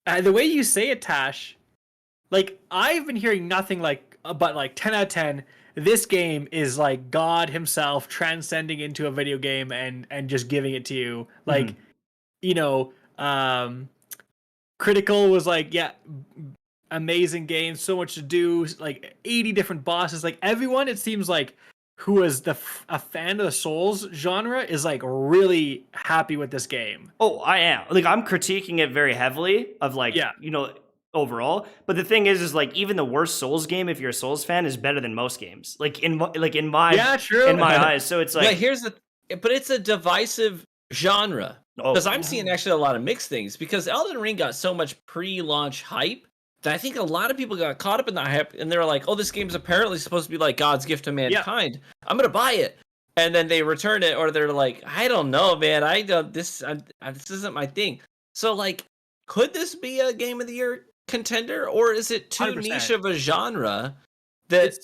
the way you say it, Tash. Like I've been hearing nothing but 10 out of 10. This game is like God himself transcending into a video game and just giving it to you. Like, Critical was like, yeah, amazing game, so much to do, like 80 different bosses. Like everyone, it seems like, who is a fan of the Souls genre is like really happy with this game. Oh, I am. Like I'm critiquing it very heavily of overall, but the thing is like even the worst Souls game, if you're a Souls fan, is better than most games. Like in my eyes. So it's like but it's a divisive genre because I'm seeing actually a lot of mixed things because Elden Ring got so much pre-launch hype that I think a lot of people got caught up in that hype and they're like, oh, this game's apparently supposed to be like God's gift to mankind. Yeah. I'm gonna buy it, and then they return it, or they're like, I don't know, man, this isn't my thing. So like, could this be a Game of the Year contender, or is it too 100%. Niche of a genre that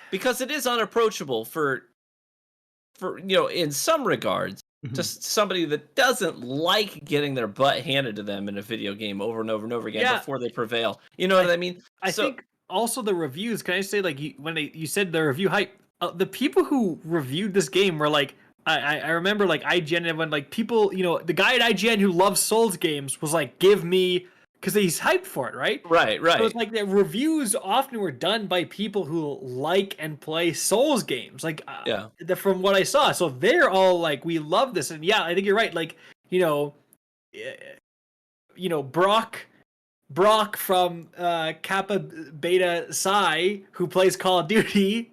because it is unapproachable for in some regards to somebody that doesn't like getting their butt handed to them in a video game over and over and over again before they prevail. You know what I mean? I think also the reviews. Can I say like when you said the review hype, the people who reviewed this game were like. I remember like IGN and when like people, the guy at IGN who loves Souls games was like, give me. Because he's hyped for it, right? Right. So it's like the reviews often were done by people who like and play Souls games. Like, from what I saw. So they're all like, we love this. And yeah, I think you're right. Like, Brock from Kappa Beta Psi, who plays Call of Duty,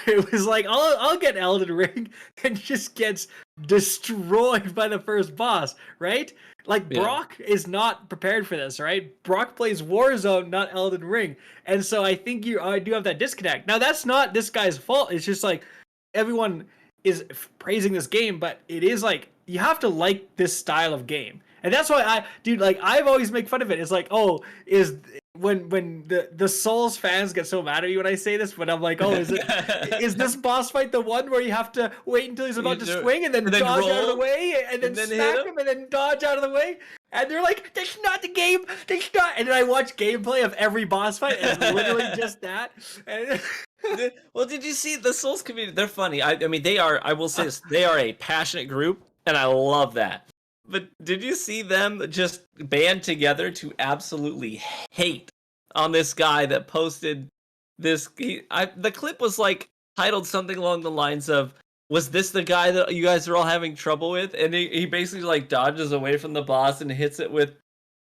it was like, I'll get Elden Ring, and just gets destroyed by the first boss, right? Like, Brock is not prepared for this, right? Brock plays Warzone, not Elden Ring. And so I think I do have that disconnect. Now, that's not this guy's fault. It's just like, everyone is praising this game, but it is like, you have to like this style of game. And that's why I've always make fun of it. It's like, when the Souls fans get so mad at me when I say this, but I'm like, is this boss fight the one where you have to wait until he's about to swing and then dodge out of the way and then smack him and then dodge out of the way? And they're like, that's not the game. That's not. And then I watch gameplay of every boss fight, and it's literally just that. Well, did you see the Souls community? They're funny. I mean, they are. I will say this: they are a passionate group, and I love that. But did you see them just band together to absolutely hate on this guy that posted this? The clip was like titled something along the lines of, was this the guy that you guys are all having trouble with? And he basically like dodges away from the boss and hits it with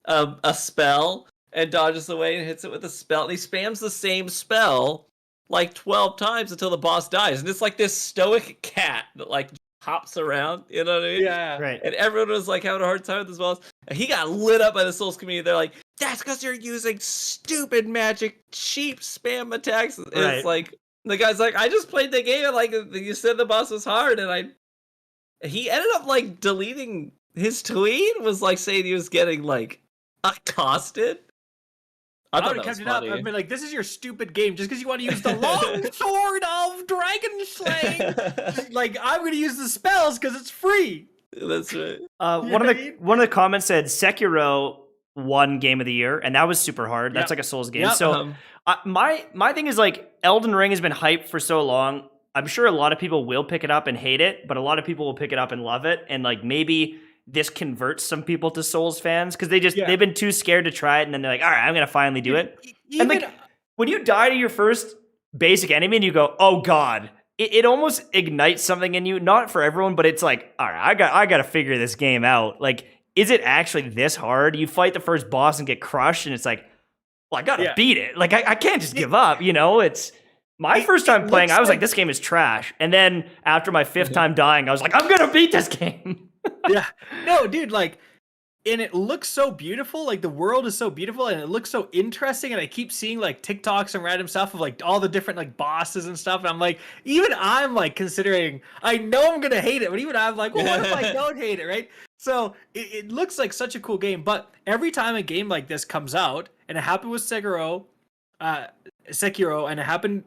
a spell, and dodges away and hits it with a spell. And he spams the same spell like 12 times until the boss dies. And it's like this stoic cat that like hops around, you know what I mean? Yeah. Right. And everyone was like having a hard time with this boss. And he got lit up by the Souls community. They're like, that's because you're using stupid magic, cheap spam attacks. And Right. it's like, the guy's like, I just played the game and like you said the boss was hard, and he ended up like deleting his tweet, was like saying he was getting like accosted. I I thought would that have was kept it up. funny. I've been like, this is your stupid game just because you want to use the long sword of dragon slaying. Like, I'm going to use the spells because it's free. That's right. One of the comments said Sekiro won Game of the Year, and that was super hard. That's like a Souls game. Yep. So my thing is like Elden Ring has been hyped for so long. I'm sure a lot of people will pick it up and hate it, but a lot of people will pick it up and love it. And like maybe this converts some people to Souls fans because they've been too scared to try it, and then they're like, all right, I'm gonna finally do it. And like when you die to your first basic enemy and you go, oh god, it almost ignites something in you. Not for everyone, but it's like, all right, I gotta figure this game out. Like, is it actually this hard? You fight the first boss and get crushed, and it's like, well, I gotta beat it. Like, I can't just give up, you know? It's my first time playing, I was like, this game is trash. And then after my fifth time dying, I was like, I'm gonna beat this game. Yeah. No, dude, like, and it looks so beautiful. Like, the world is so beautiful, and it looks so interesting. And I keep seeing like TikToks and random stuff of like all the different like bosses and stuff. And I'm like, even I'm like considering, I know I'm gonna hate it, but even I'm like, well, what if I don't hate it, right? So it looks like such a cool game. But every time a game like this comes out, and it happened with Sekiro, and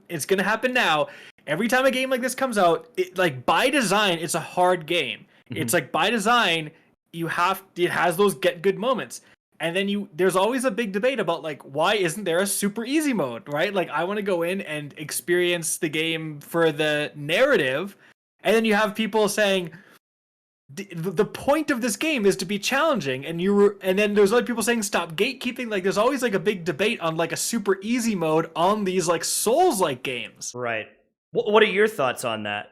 it's gonna happen now. Every time a game like this comes out, like by design, it's a hard game. It's like by design, it has those get good moments. And then there's always a big debate about like, why isn't there a super easy mode, right? Like, I want to go in and experience the game for the narrative. And then you have people saying the point of this game is to be challenging. And then there's other people saying stop gatekeeping. Like, there's always like a big debate on like a super easy mode on these like Souls-like games. Right. What are your thoughts on that?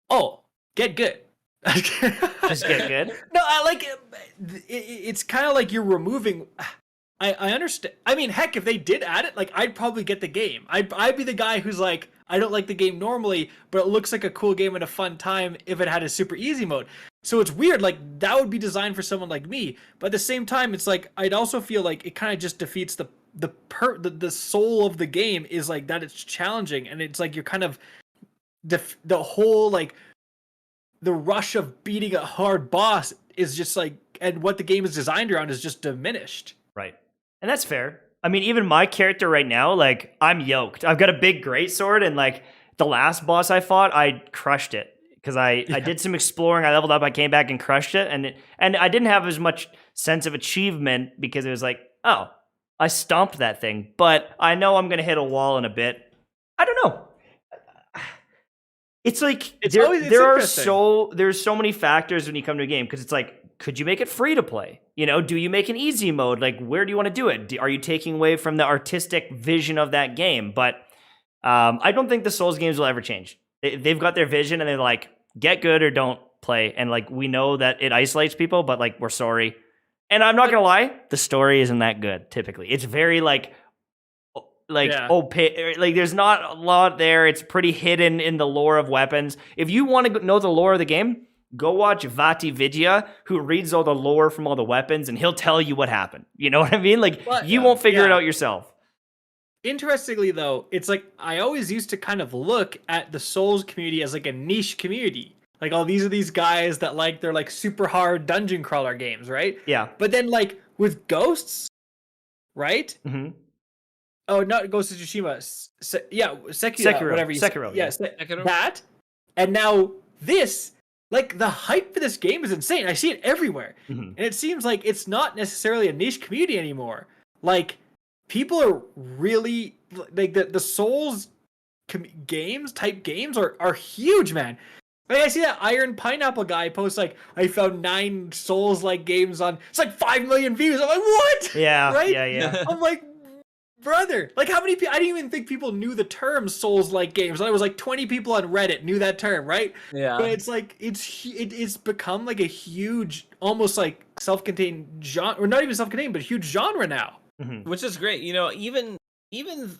Oh, get good. Just get good. No, I like it. It's kind of like you're removing. I understand. I mean, heck, if they did add it, like, I'd probably get the game. I'd be the guy who's like, I don't like the game normally, but it looks like a cool game and a fun time if it had a super easy mode. So it's weird. Like, that would be designed for someone like me. But at the same time, it's like, I'd also feel like it kind of just defeats the soul of the game is like that it's challenging, and it's like you're kind of the whole like. The rush of beating a hard boss is just like, and what the game is designed around is just diminished. Right. And that's fair. I mean, even my character right now, like, I'm yoked. I've got a big greatsword, and like the last boss I fought, I crushed it because I did some exploring. I leveled up. I came back and crushed it, and I didn't have as much sense of achievement because it was like, oh, I stomped that thing. But I know I'm gonna hit a wall in a bit. I don't know. It's like there's so many factors when you come to a game, because it's like, could you make it free to play? You know, do you make an easy mode? Like, where do you want to do it? Are you taking away from the artistic vision of that game? But I don't think the Souls games will ever change. They've got their vision, and they're like, get good or don't play. And like, we know that it isolates people, but like, we're sorry. And I'm not gonna lie, the story isn't that good. Typically, it's very like opaque. Like, there's not a lot there. It's pretty hidden in the lore of weapons. If you want to know the lore of the game, go watch Vati Vidya, who reads all the lore from all the weapons, and he'll tell you what happened. You know what I mean? Like, you won't figure it out yourself. Interestingly, though, it's like, I always used to kind of look at the Souls community as like a niche community. Like, oh, these are these guys that like, they're like super hard dungeon crawler games, right? Yeah. But then like with Ghosts, right? Mm-hmm. Oh, not Ghost of Tsushima. Sekiro, whatever you say. Sekiro. Yeah, that. And now this, like, the hype for this game is insane. I see it everywhere. Mm-hmm. And it seems like it's not necessarily a niche community anymore. Like, people are really, like, the Souls games are huge, man. Like, I see that Iron Pineapple guy post, like, I found 9 Souls-like games on, it's like 5 million views. I'm like, what? Yeah, right? yeah. I'm like, Brother, like how many people? I didn't even think people knew the term Souls-like games. I was like 20 people on Reddit knew that term, right? Yeah. But it's like it's become like a huge, almost like self-contained genre, or not even self-contained, but huge genre now. Which is great. You know, even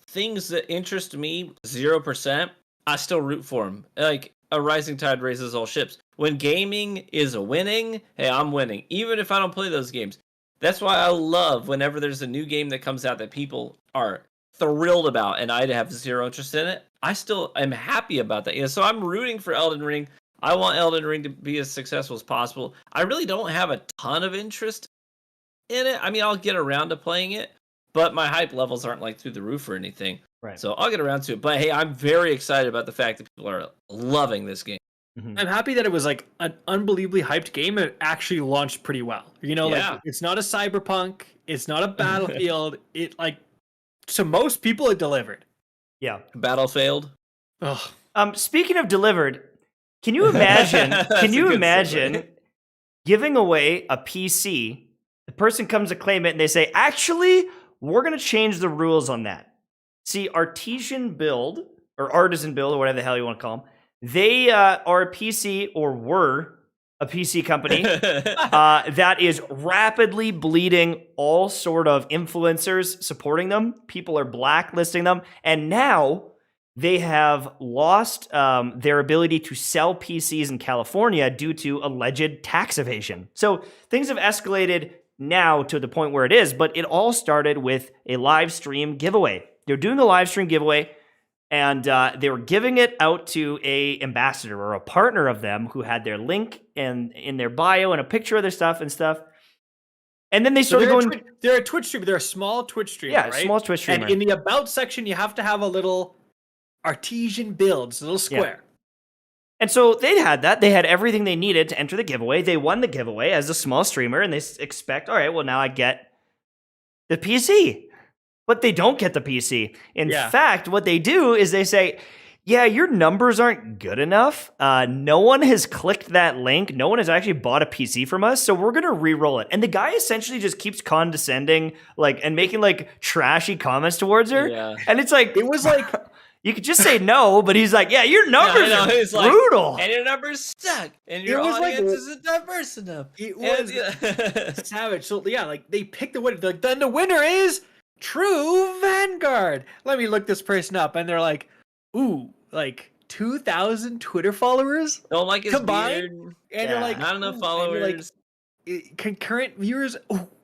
things that interest me 0%, I still root for them. Like a rising tide raises all ships. When gaming is winning, hey, I'm winning, even if I don't play those games. That's why I love whenever there's a new game that comes out that people are thrilled about and I have zero interest in it. I still am happy about that. You know, so I'm rooting for Elden Ring. I want Elden Ring to be as successful as possible. I really don't have a ton of interest in it. I mean, I'll get around to playing it, but my hype levels aren't like through the roof or anything. Right. So I'll get around to it. But hey, I'm very excited about the fact that people are loving this game. I'm happy that it was like an unbelievably hyped game and it actually launched pretty well. You know, Yeah. like it's not a Cyberpunk, it's not a Battlefield. It like to most people it delivered. Yeah. Battle failed. Ugh. Speaking of delivered, can you imagine? That's Can a you good imagine segue. giving away a PC? The person comes to claim it, and they say, "Actually, we're going to change the rules on that." See, Artesian Build or Artisan Build or whatever the hell you want to call them, they are a PC or were a PC company that is rapidly bleeding all sort of influencers supporting them. People are blacklisting them, and now they have lost their ability to sell PCs in California due to alleged tax evasion. So things have escalated now to the point where it is, but it all started with a live stream giveaway. They're doing a live stream giveaway, and they were giving it out to a ambassador or a partner of them who had their link and in their bio and a picture of their stuff and stuff. And then they started going. They're a Twitch streamer. They're a small Twitch streamer. Yeah, right? small Twitch streamer. And in the about section, you have to have a little Artesian Builds, a little square. And so they had that. They had everything they needed to enter the giveaway. They won the giveaway as a small streamer, and they expect, all right, well, now I get the PC. But they don't get the PC. In fact, what they do is they say, yeah, your numbers aren't good enough. No one has clicked that link. No one has actually bought a PC from us, so we're going to re-roll it. And the guy essentially just keeps condescending and making trashy comments towards her. Yeah. And it's like... It was like... You could just say no, but he's like, yeah, your numbers are brutal. And your numbers suck. And your audience isn't diverse enough. It was savage. So, yeah, they picked the winner. Then the winner is True Vanguard. Let me look this person up. And they're like, ooh, 2,000 Twitter followers don't like his combined. beard. And they're like, not enough followers. Concurrent viewers,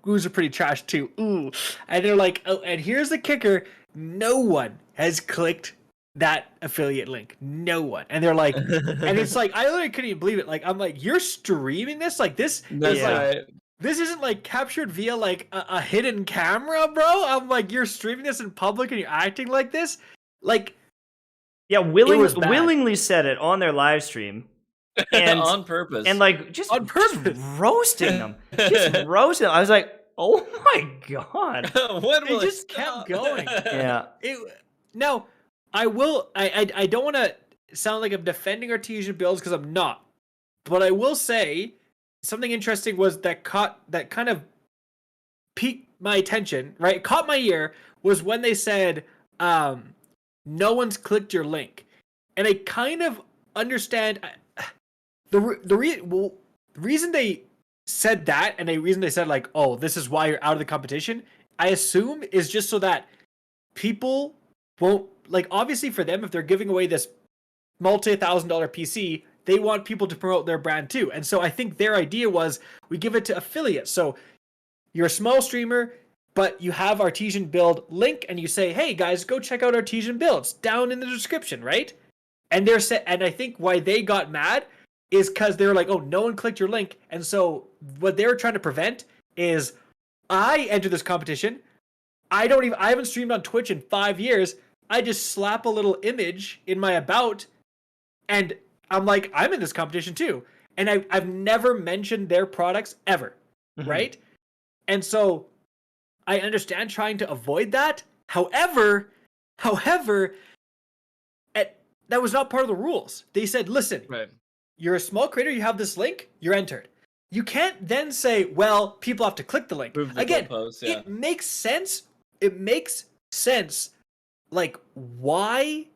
who's are pretty trash too. Ooh. And they're like, oh, and here's the kicker. No one has clicked that affiliate link. No one. And they're like, and it's like, I literally couldn't even believe it. I'm like, you're streaming this? This is this isn't captured via a hidden camera, bro. I'm like, you're streaming this in public and you're acting like this? Yeah, willingly said it on their live stream. And on purpose. And just roasting them. Just roasting them. I was like, oh my God. When will it just kept going. Yeah. Now, I don't want to sound like I'm defending Artesian Builds because I'm not. But I will say something interesting was that kind of piqued my attention, right? Caught my ear was when they said, no one's clicked your link. And I kind of understand the reason they said that, and the reason they said oh, this is why you're out of the competition, I assume is just so that people won't, obviously for them, if they're giving away this multi-$1,000 PC, they want people to promote their brand too. And so I think their idea was we give it to affiliates. So you're a small streamer, but you have Artesian Build link and you say, hey guys, go check out Artesian Builds down in the description, right? And and I think why they got mad is because they were like, oh, no one clicked your link. And so what they were trying to prevent is I enter this competition. I haven't streamed on Twitch in 5 years. I just slap a little image in my about and I'm like, I'm in this competition too. And I've never mentioned their products ever, right? And so I understand trying to avoid that. However, that was not part of the rules. They said, listen, you're a small creator, you have this link, you're entered. You can't then say, well, people have to click the link. Again, it makes sense. It makes sense, like why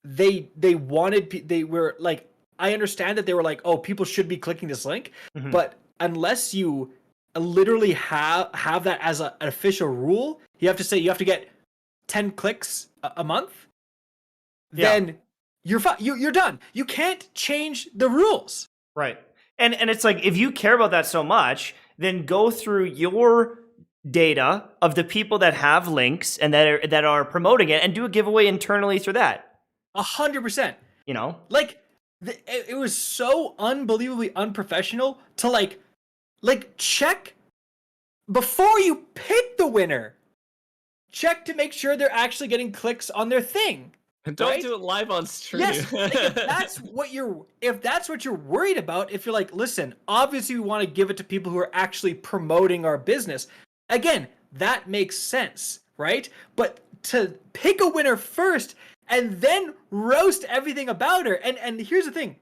they were like, I understand that they were like, oh, people should be clicking this link, but unless you literally have that as an official rule, you have to say you have to get 10 clicks a month, then you're done. You can't change the rules. Right. And it's like, if you care about that so much, then go through your data of the people that have links and that are promoting it and do a giveaway internally through that. 100%. You know? Like, it was so unbelievably unprofessional to like check before you pick the winner. Check to make sure they're actually getting clicks on their thing. And don't do it live on stream. Yes, like if that's what you're worried about, if you're like, listen, obviously we want to give it to people who are actually promoting our business. Again, that makes sense, right? But to pick a winner first and then roast everything about her, and here's the thing.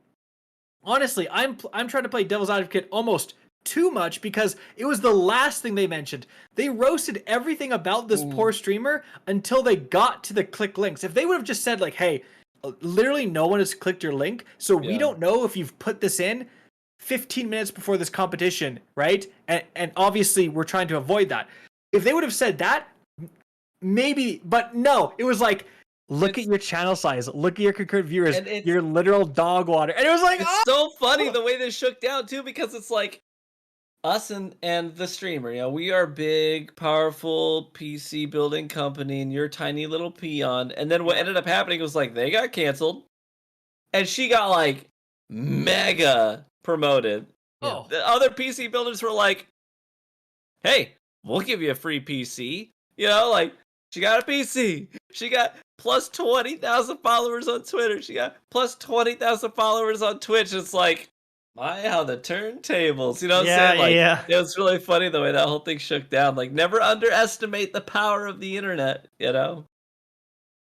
Honestly, I'm trying to play devil's advocate almost too much because it was the last thing they mentioned. They roasted everything about this poor streamer until they got to the click links. If they would have just said like, hey, literally no one has clicked your link, so we don't know if you've put this in 15 minutes before this competition, right? And obviously we're trying to avoid that. If they would have said that, maybe, but no, it was like, look at your channel size, look at your concurrent viewers, your literal dog water. And it was like, it's so funny the way this shook down too, because it's like us and the streamer, you know, we are big, powerful PC building company and you're a tiny little peon. And then what ended up happening was like they got canceled and she got like mega promoted. Oh. The other PC builders were like, hey, we'll give you a free PC. You know, like she got a PC. She got plus 20,000 followers on Twitter. She got plus 20,000 followers on Twitch. It's like, my, how the turntables, you know what I'm saying? Like, it was really funny the way that whole thing shook down. Like, never underestimate the power of the internet, you know?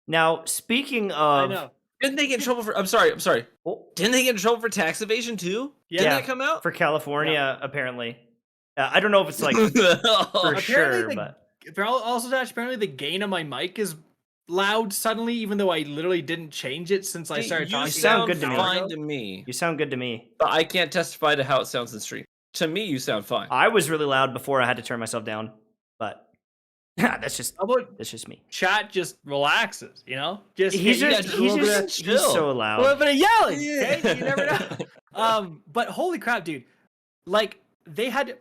Now, speaking of... I know. Didn't they get in trouble for... I'm sorry. Didn't they get in trouble for tax evasion, too? Yeah. Didn't that come out? For California, apparently. I don't know if it's, like, for sure, but... Also, apparently the gain of my mic is loud suddenly, even though I literally didn't change it since I started talking. You sound good to me. Fine to me. You sound good to me. But I can't testify to how it sounds in stream. To me, you sound fine. I was really loud before I had to turn myself down, but that's just me. Chat just relaxes, you know. He's so loud. A little bit of yelling. Yeah. Okay? You never know. But holy crap, dude! Like they had.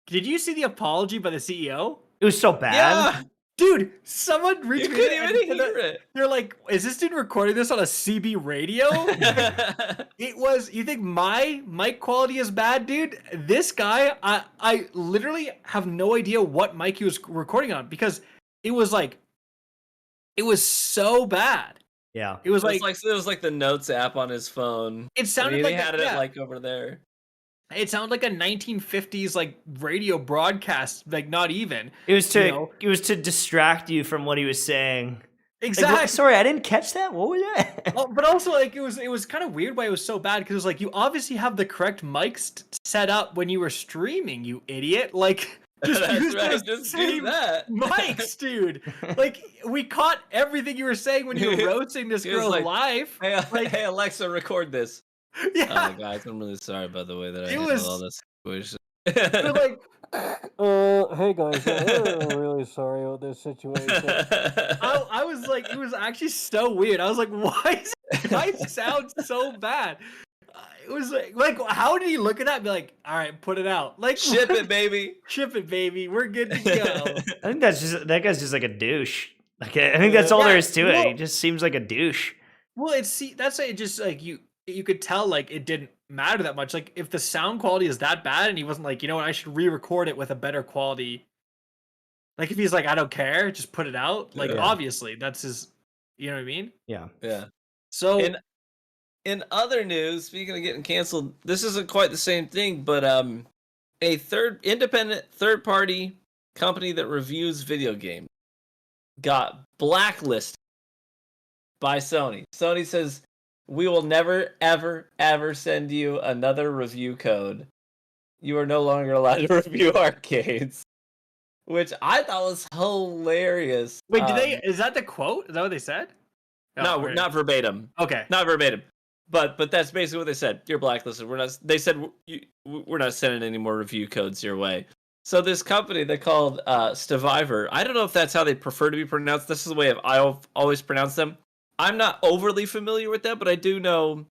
Did you see the apology by the CEO? It was so bad. Yeah. Dude, someone retweeted You couldn't even hear it. They're like, is this dude recording this on a CB radio? It was, you think my mic quality is bad, dude? This guy, I literally have no idea what mic he was recording on because it was like, it was so bad. Yeah. It was like the Notes app on his phone. It sounded like he had it like over there. It sounded like a 1950s like radio broadcast, like not even. It was to distract you from what he was saying. Exactly. Like, sorry, I didn't catch that. What was that? But also, like, it was kind of weird why it was so bad because it was like you obviously have the correct mics set up when you were streaming, you idiot. Like, just use the same mics, dude. Like, we caught everything you were saying when you were roasting this girl live. Hey, Alexa, record this. Yeah. Guys, I'm really sorry about the way that I handled all this situation. You're like, hey guys, I'm really sorry about this situation. I was like, it was actually so weird. I was like, why does this guy sound so bad? It was like, how did he look at that and be like, all right, put it out. Like, ship it, baby. Ship it, baby. We're good to go. I think that guy's just like a douche. Like, I think that's all there is to it. He just seems like a douche. Well, that's it. Just like you could tell like it didn't matter that much. Like if the sound quality is that bad and he wasn't like, you know what, I should re-record it with a better quality. Like if he's like, I don't care, just put it out. Like obviously that's his, you know what I mean? Yeah. Yeah. So in other news, speaking of getting canceled, this isn't quite the same thing, but a independent third party company that reviews video games got blacklisted by Sony. Sony says, we will never, ever, ever send you another review code. You are no longer allowed to review arcades. which I thought was hilarious. Wait, is that the quote? Is that what they said? No, okay. not verbatim. Okay. Not verbatim. But that's basically what they said. You're blacklisted. They said we're not sending any more review codes your way. So this company they called Stevivor. I don't know if that's how they prefer to be pronounced. This is the way I've always pronounced them. I'm not overly familiar with them, but I do know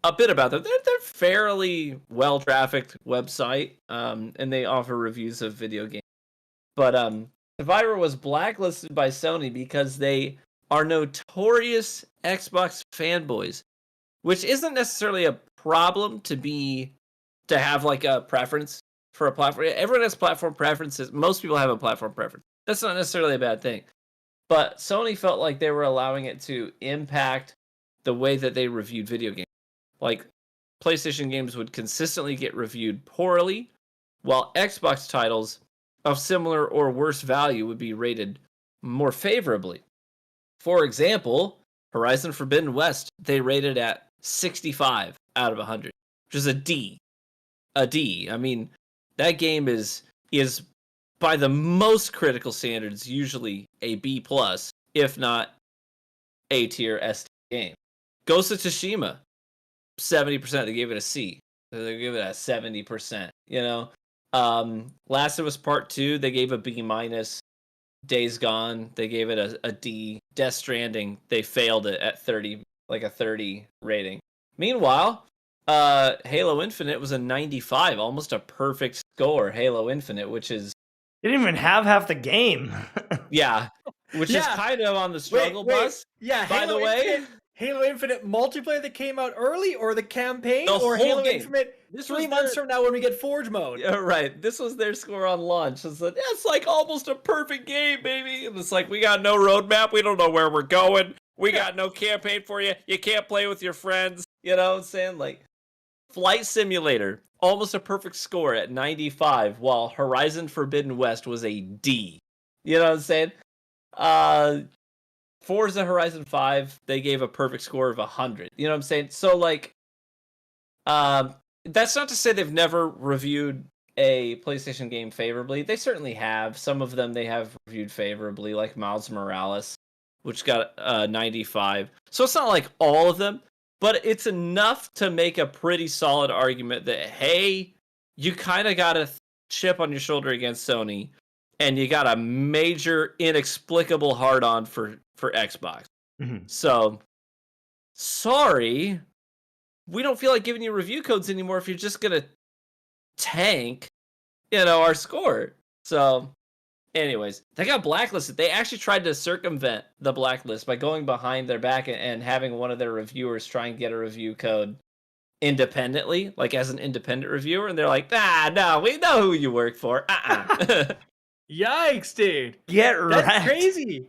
a bit about them. They're fairly well trafficked website, and they offer reviews of video games. But Stevivor was blacklisted by Sony because they are notorious Xbox fanboys, which isn't necessarily a problem to have like a preference for a platform. Everyone has platform preferences. Most people have a platform preference. That's not necessarily a bad thing. But Sony felt like they were allowing it to impact the way that they reviewed video games. Like, PlayStation games would consistently get reviewed poorly, while Xbox titles of similar or worse value would be rated more favorably. For example, Horizon Forbidden West, they rated at 65 out of 100, which is a D. A D. I mean, that game is by the most critical standards usually a B+, if not A tier S tier game. Ghost of Tsushima, 70%, they gave it a C. They gave it a 70%, you know? Last of Us Part 2, they gave a B-. Days Gone, they gave it a D. Death Stranding, they failed it at 30, like a 30 rating. Meanwhile, Halo Infinite was a 95, almost a perfect score. Halo Infinite, which is They didn't even have half the game. yeah, which is kind of on the struggle bus. Yeah, by the way, Halo Infinite multiplayer that came out early, or the campaign, or whole Halo game. Infinite This 3 months from now when we get Forge mode. Yeah, right. This was their score on launch. It's like, it's like almost a perfect game, baby. And it's like, we got no roadmap. We don't know where we're going. We got no campaign for you. You can't play with your friends. You know what I'm saying? Like, Flight Simulator, almost a perfect score at 95, while Horizon Forbidden West was a D. You know what I'm saying? Forza Horizon 5, they gave a perfect score of 100. You know what I'm saying? So, like, that's not to say they've never reviewed a PlayStation game favorably. They certainly have. Some of them they have reviewed favorably, like Miles Morales, which got 95. So it's not like all of them, but it's enough to make a pretty solid argument that, hey, you kind of got a chip on your shoulder against Sony, and you got a major, inexplicable hard-on for Xbox. Mm-hmm. So, sorry, we don't feel like giving you review codes anymore if you're just going to tank, our score. So, anyways, they got blacklisted. They actually tried to circumvent the blacklist by going behind their back and having one of their reviewers try and get a review code independently, like as an independent reviewer, and they're like, no, we know who you work for. Yikes, dude. Get right. That's crazy.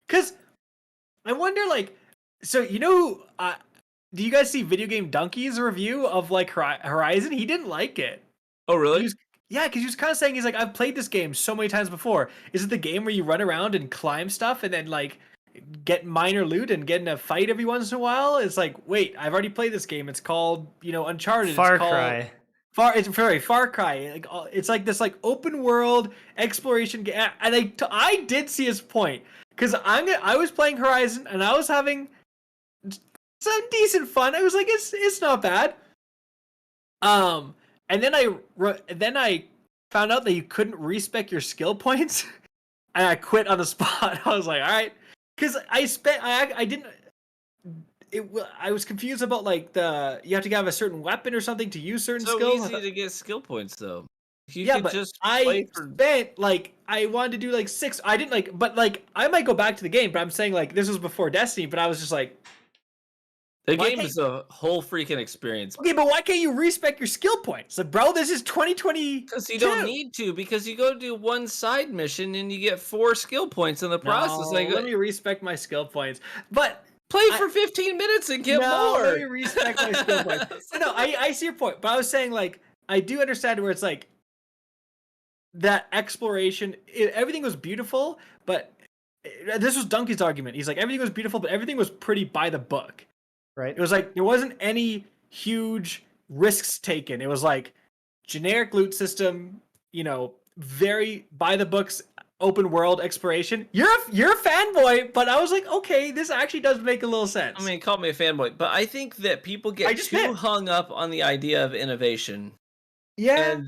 Because I wonder, like, so, do you guys see Video Game Donkey's review of, like, Horizon? He didn't like it. Oh, really? Because he was kind of saying, he's like, I've played this game so many times before. Is it the game where you run around and climb stuff and then, like, get minor loot and get in a fight every once in a while? It's like, wait, I've already played this game. It's called, Uncharted. Far Cry. Far Cry. Like, it's like this, like, open world exploration game. And I did see his point, because I was playing Horizon and I was having some decent fun. I was like, it's not bad. And then I found out that you couldn't respec your skill points, and I quit on the spot. I was like, all right, because I was confused about, like, you have to have a certain weapon or something to use certain skills. So easy to get skill points though. I wanted to do like 6. I didn't like, but like I might go back to the game. But I'm saying, like, this was before Destiny. But I was just like, the game is a whole freaking experience. Okay, but why can't you respec your skill points? Like, bro, this is 2020. Because you don't need to. Because you go do one side mission and you get 4 skill points in the process. No, like, let me respec my skill points. But play for 15 minutes and get more. Let me respec my skill points. No, I see your point. But I was saying, like, I do understand where it's like that exploration. Everything was beautiful, but this was Donkey's argument. He's like, everything was beautiful, but everything was pretty by the book. Right. It was like there wasn't any huge risks taken. It was like generic loot system, very by the books open world exploration. You're a fanboy, but I was like, okay, this actually does make a little sense. I mean, call me a fanboy, but I think that people get too hung up on the idea of innovation. Yeah.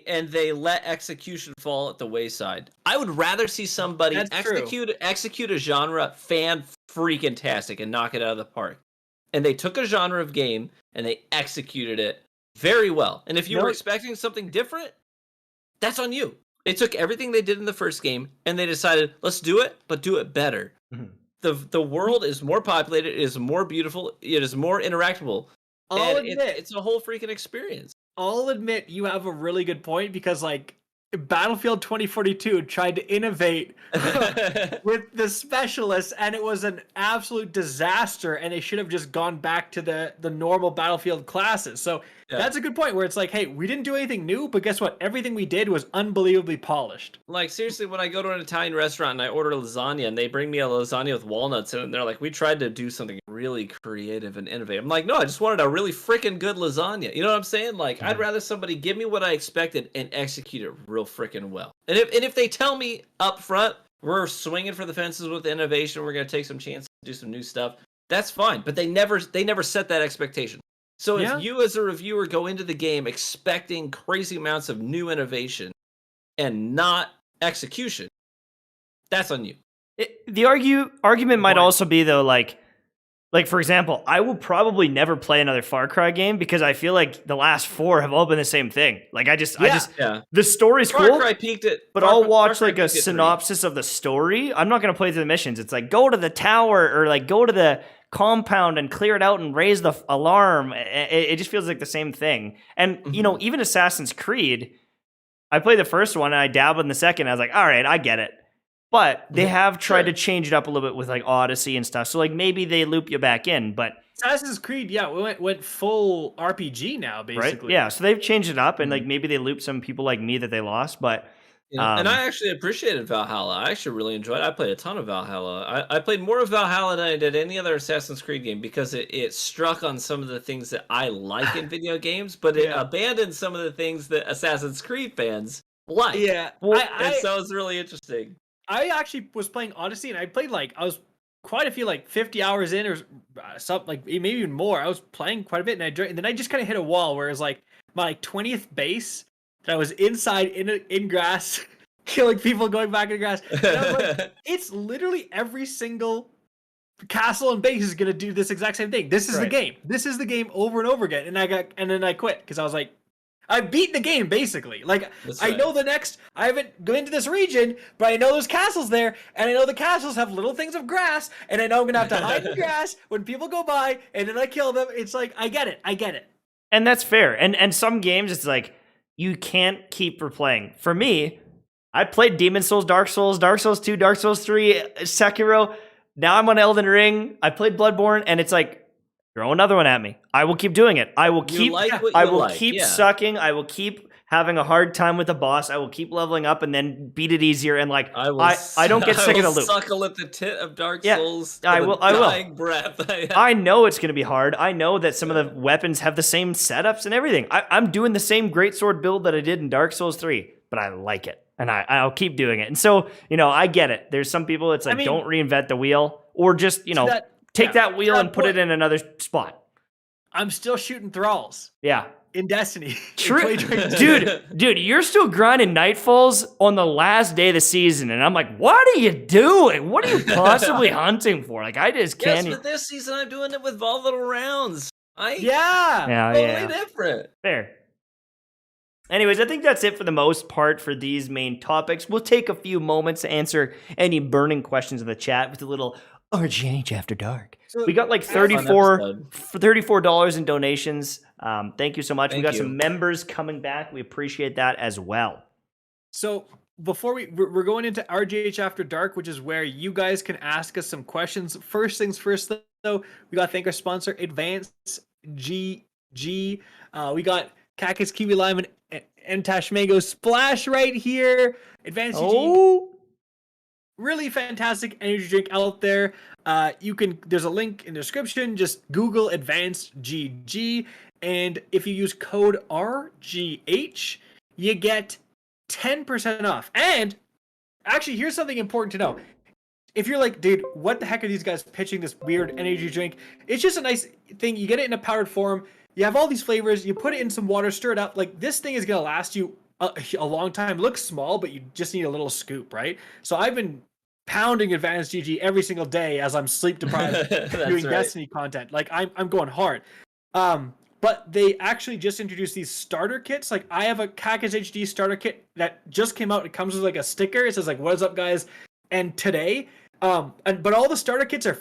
And they let execution fall at the wayside. I would rather see somebody execute a genre fan freaking tastic and knock it out of the park. And they took a genre of game and they executed it very well. And if you were expecting something different, that's on you. They took everything they did in the first game and they decided, let's do it, but do it better. Mm-hmm. The world is more populated, it is more beautiful, it is more interactable. It's a whole freaking experience. I'll admit you have a really good point because, like, Battlefield 2042 tried to innovate with the specialists, and it was an absolute disaster, and they should have just gone back to the normal Battlefield classes. So that's a good point where it's like, hey, we didn't do anything new, but guess what? Everything we did was unbelievably polished. Like, seriously, when I go to an Italian restaurant and I order lasagna, and they bring me a lasagna with walnuts in it, and they're like, we tried to do something really creative and innovative. I'm like, no, I just wanted a really freaking good lasagna. You know what I'm saying? Like, I'd rather somebody give me what I expected and execute it real freaking well. And if they tell me up front, we're swinging for the fences with innovation, we're going to take some chances to do some new stuff, that's fine. But they never set that expectation. So if you as a reviewer go into the game expecting crazy amounts of new innovation and not execution, that's on you. The argument might also be, though, like for example, I will probably never play another Far Cry game because I feel like the last 4 have all been the same thing. Like I just the story's cool. Far Cry peaked it, but I'll watch like a synopsis of the story. I'm not going to play through the missions. It's like go to the tower or like go to the compound and clear it out and raise the alarm. It just feels like the same thing. And you know, even Assassin's Creed, I played the first one and I dabbled in the second. I was like, all right, I get it. But they have tried to change it up a little bit with like Odyssey and stuff. So like maybe they loop you back in. But Assassin's Creed, went full RPG now, basically. Right? Yeah, so they've changed it up and like maybe they loop some people like me that they lost. But and I actually appreciated Valhalla. I actually really enjoyed it. I played a ton of Valhalla. I played more of Valhalla than I did any other Assassin's Creed game because it struck on some of the things that I like in video games, but it abandoned some of the things that Assassin's Creed fans like. Yeah. And so it's really interesting. I actually was playing Odyssey, and I played I was quite a few, like 50 hours in, or something, like maybe even more. I was playing quite a bit, and then I just kind of hit a wall where it was like my 20th base that I was inside in grass, killing people, going back in grass. And I was like, it's literally every single castle and base is gonna do this exact same thing. This is the game. This is the game over and over again. And then I quit because I was like, I beat the game, basically. Like, I know the next... I haven't gone into this region, but I know there's castles there, and I know the castles have little things of grass, and I know I'm going to have to hide in grass when people go by, and then I kill them. It's like, I get it. And that's fair. And some games, it's like, you can't keep replaying. For me, I played Demon Souls, Dark Souls 2, Dark Souls 3, Sekiro. Now I'm on Elden Ring. I played Bloodborne, and it's like, throw another one at me. I will keep doing it. I will keep sucking. I will keep having a hard time with the boss. I will keep leveling up and then beat it easier. And like I don't get sick of the loop. Suckle at the tit of Dark Souls. I will. Breath. I know it's going to be hard. I know that some of the weapons have the same setups and everything. I'm doing the same greatsword build that I did in Dark Souls 3, but I like it. And I'll keep doing it. And so, I get it. There's some people it's like, don't reinvent the wheel, or just, take that wheel and put it in another spot. I'm still shooting thralls. Yeah. In Destiny. True. Dude, you're still grinding Nightfalls on the last day of the season. And I'm like, what are you doing? What are you possibly hunting for? Like, I just can't. Yes, but this season I'm doing it with volatile rounds. Totally different. Fair. Anyways, I think that's it for the most part for these main topics. We'll take a few moments to answer any burning questions in the chat with a little RGH After Dark. So we got like $34 in donations. Thank you so much. We got some members coming back. We appreciate that as well. So before we're going into RGH After Dark, which is where you guys can ask us some questions. First things first, though, we got to thank our sponsor, Advanced GG. We got Cactus, Kiwi Lime, and Tash Mango Splash right here. Advanced GG. Really fantastic energy drink out there. There's a link in the description. Just Google Advanced GG, and if you use code RGH, you get 10% off. And actually, here's something important to know. If you're like, dude, what the heck are these guys pitching this weird energy drink? It's just a nice thing. You get it in a powdered form. You have all these flavors. You put it in some water, stir it up. Like, this thing is going to last you a long time. It looks small, but you just need a little scoop, right? So I've been pounding Advanced GG every single day as I'm sleep deprived doing Destiny content. Like, I'm going hard. But they actually just introduced these starter kits. Like, I have a Cactus HD starter kit that just came out. It comes with like a sticker. It says like, "What is up, guys?" And today, but all the starter kits are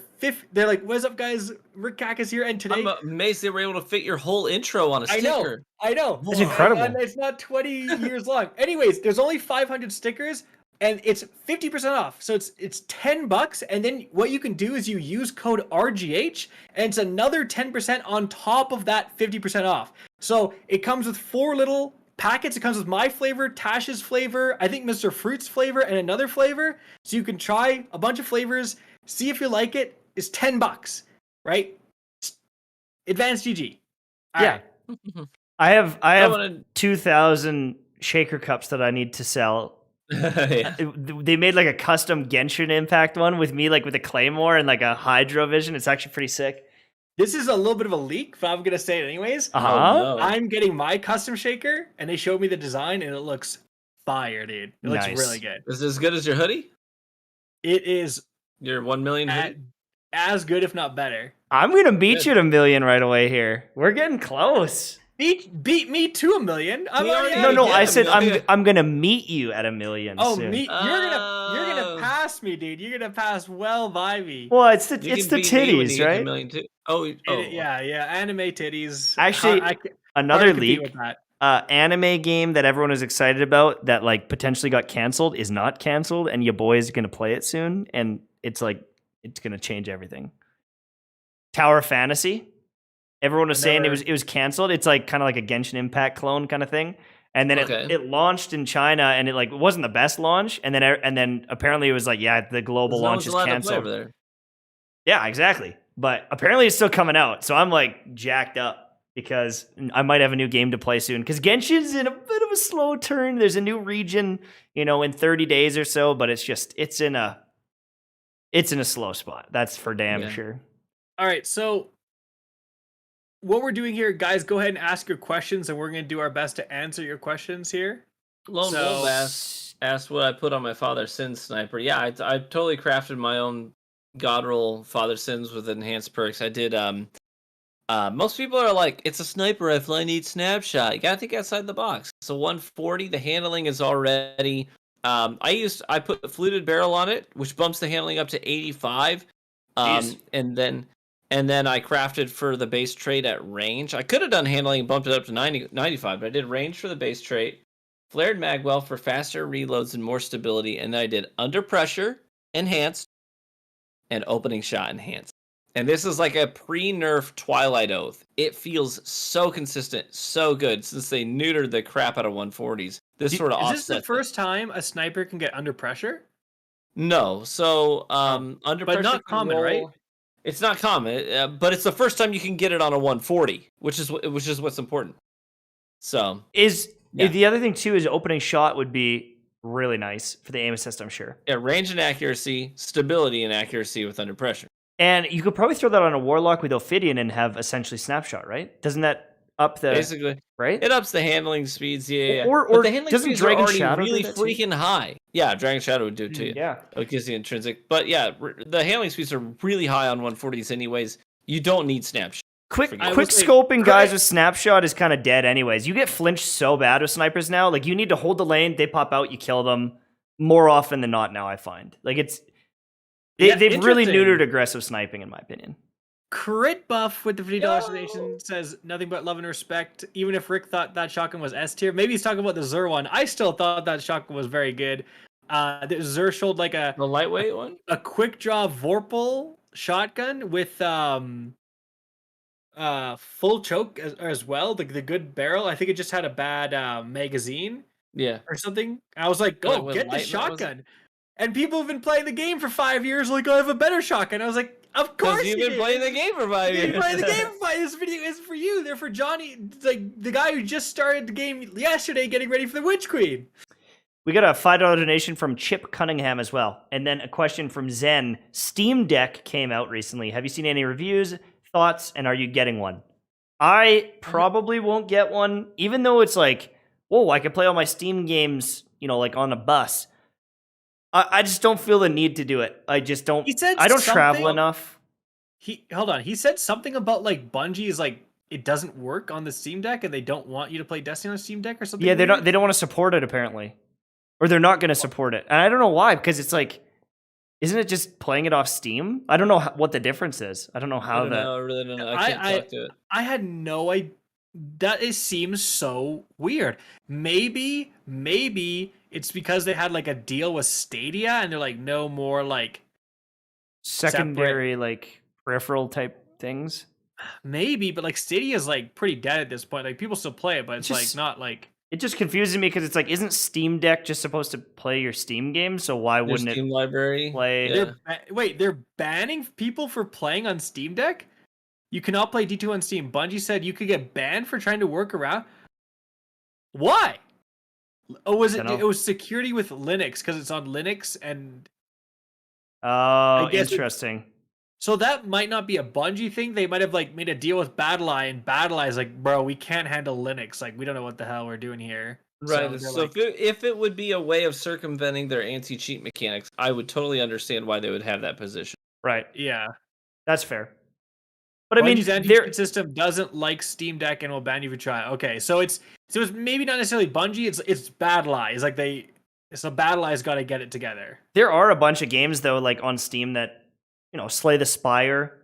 they're like, "What is up, guys? Rick Cactus here." And today, I'm amazed they were able to fit your whole intro on a sticker. I know. That's incredible. And it's not 20 years long. Anyways, there's only 500 stickers. And it's 50% off. So it's $10. And then what you can do is you use code RGH, and it's another 10% on top of that 50% off. So it comes with 4 little packets. It comes with my flavor, Tash's flavor, I think Mr. Fruit's flavor, and another flavor. So you can try a bunch of flavors, see if you like it. It's $10, right? Advanced GG. All yeah. right. I have 2,000 shaker cups that I need to sell. Yeah. They made like a custom Genshin Impact one with me, like with a claymore and like a Hydro Vision. It's actually pretty sick. This is a little bit of a leak, but I'm gonna say it anyways. Uh-huh. Oh, no. I'm getting my custom shaker, and they showed me the design, and it looks fire, dude. It looks Nice. really good. Is it as good as your hoodie? It is Your 1 million hoodie? as good, if not better. I'm gonna beat you at 1 million right away here. We're getting close. Beat me to 1 million. I'm We already already at No, it. I Yeah, said million. I'm gonna meet you at 1 million. Oh, soon. me! You're gonna Oh. pass me, dude. You're gonna pass well by me. Well, it's the You can it's the beat me when you titties, get to right? 1 million too. Oh, Yeah. Anime titties. Actually, hard Another to compete leak. with that. Anime game that everyone was excited about that like potentially got canceled is not canceled, and your boy is gonna play it soon, and it's like it's gonna change everything. Tower Fantasy. Everyone was saying it was canceled. It's like kind of like a Genshin Impact clone kind of thing. And then Okay. it launched in China, and it like wasn't the best launch. And then apparently it was like, yeah, the global launch is canceled. Over there. Yeah, exactly. But apparently it's still coming out. So I'm like jacked up because I might have a new game to play soon. Because Genshin's in a bit of a slow turn. There's a new region, in 30 days or so, but it's in a slow spot. That's for damn sure. All right, so what we're doing here, guys, go ahead and ask your questions, and we're going to do our best to answer your questions here. Lone So- Wolf asked what I put on my Father Sins sniper. Yeah, I totally crafted my own God roll Father Sins with enhanced perks. I did. Most people are like, it's a sniper rifle. I need snapshot. You gotta think outside the box. So 140. The handling is already. I put the fluted barrel on it, which bumps the handling up to 85. And then I crafted for the base trait at range. I could have done handling and bumped it up to 95, but I did range for the base trait, flared magwell for faster reloads and more stability, and then I did under pressure, enhanced, and opening shot enhanced. And this is like a pre-nerf Twilight Oath. It feels so consistent, so good, since they neutered the crap out of 140s. This sort of Is offsets this the first time a sniper can get under pressure? No, so under But pressure not can common, right? It's not common, but it's the first time you can get it on a 140, which is what's important. So The other thing too is opening shot would be really nice for the aim assist, I'm sure. yeah, range and accuracy, stability and accuracy with under pressure. And you could probably throw that on a warlock with Ophidian and have essentially snapshot, right? Doesn't that up the Basically, right? it ups the handling speeds. Yeah. Or but the handling doesn't speeds Dragon are already Shadow do really that too? freaking high. Yeah, Dragon Shadow would do it too. Yeah. It gives the intrinsic, but yeah, the handling speeds are really high on 140s. Anyways, you don't need snapshot. Quick Forget it. scoping guys with snapshot is kind of dead anyways. You get flinched so bad with snipers now. Like you need to hold the lane, they pop out, you kill them more often than not now, I find. Like they've really interesting. neutered aggressive sniping in my opinion. Crit buff with the $50 donation says nothing but love and respect. Even if Rick thought that shotgun was S tier, maybe he's talking about the Zur one. I still thought that shotgun was very good. The Zur showed like The lightweight one. a quick draw Vorpal shotgun with full choke as well. The good barrel. I think it just had a bad magazine Yeah. or something. I was like, What get the light was it? shotgun. And people have been playing the game for 5 years. Like, I have a better shotgun. I was like, of course Because you've you been did. playing the game for 5 You've years. been playing the game for 5 years. This video is for you. They're for Johnny, like the guy who just started the game yesterday, getting ready for the Witch Queen. We got a $5 donation from Chip Cunningham as well. And then a question from Zen. Steam Deck came out recently. Have you seen any reviews, thoughts, and are you getting one? I probably won't get one, even though it's like, whoa, I can play all my Steam games, like on a bus. I just don't feel the need to do it. I just don't. I don't travel enough. Hold on. He said something about like Bungie is like it doesn't work on the Steam Deck, and they don't want you to play Destiny on a Steam Deck or something. Yeah, they don't want to support it apparently, or they're not going to support it, and I don't know why. Because it's like, isn't it just playing it off Steam? I don't know what the difference is. I don't know how I really don't know. I can't talk to it. I had no idea. Seems so weird. Maybe it's because they had like a deal with Stadia and they're like no more like secondary like peripheral type things. Maybe, but like Stadia is like pretty dead at this point. Like people still play it, but it's like not like. It just confuses me because it's like, isn't Steam Deck just supposed to play your Steam games? So why wouldn't Steam it library play? Yeah. They're banning people for playing on Steam Deck? You cannot play D2 on Steam. Bungie said you could get banned for trying to work around. Why? Oh, was it? It was security with Linux because it's on Linux and. Oh, interesting. So that might not be a Bungie thing. They might have like made a deal with BattlEye, and BattlEye is like, bro, we can't handle Linux. Like, we don't know what the hell we're doing here. Right. So like, if it would be a way of circumventing their anti-cheat mechanics, I would totally understand why they would have that position. Right. Yeah. That's fair. But Bungie's anti-cheat system doesn't like Steam Deck and will ban you for trying. Okay, so it's maybe not necessarily Bungie. It's BattlEye. It's like BattlEye's got to get it together. There are a bunch of games though, like on Steam that Slay the Spire.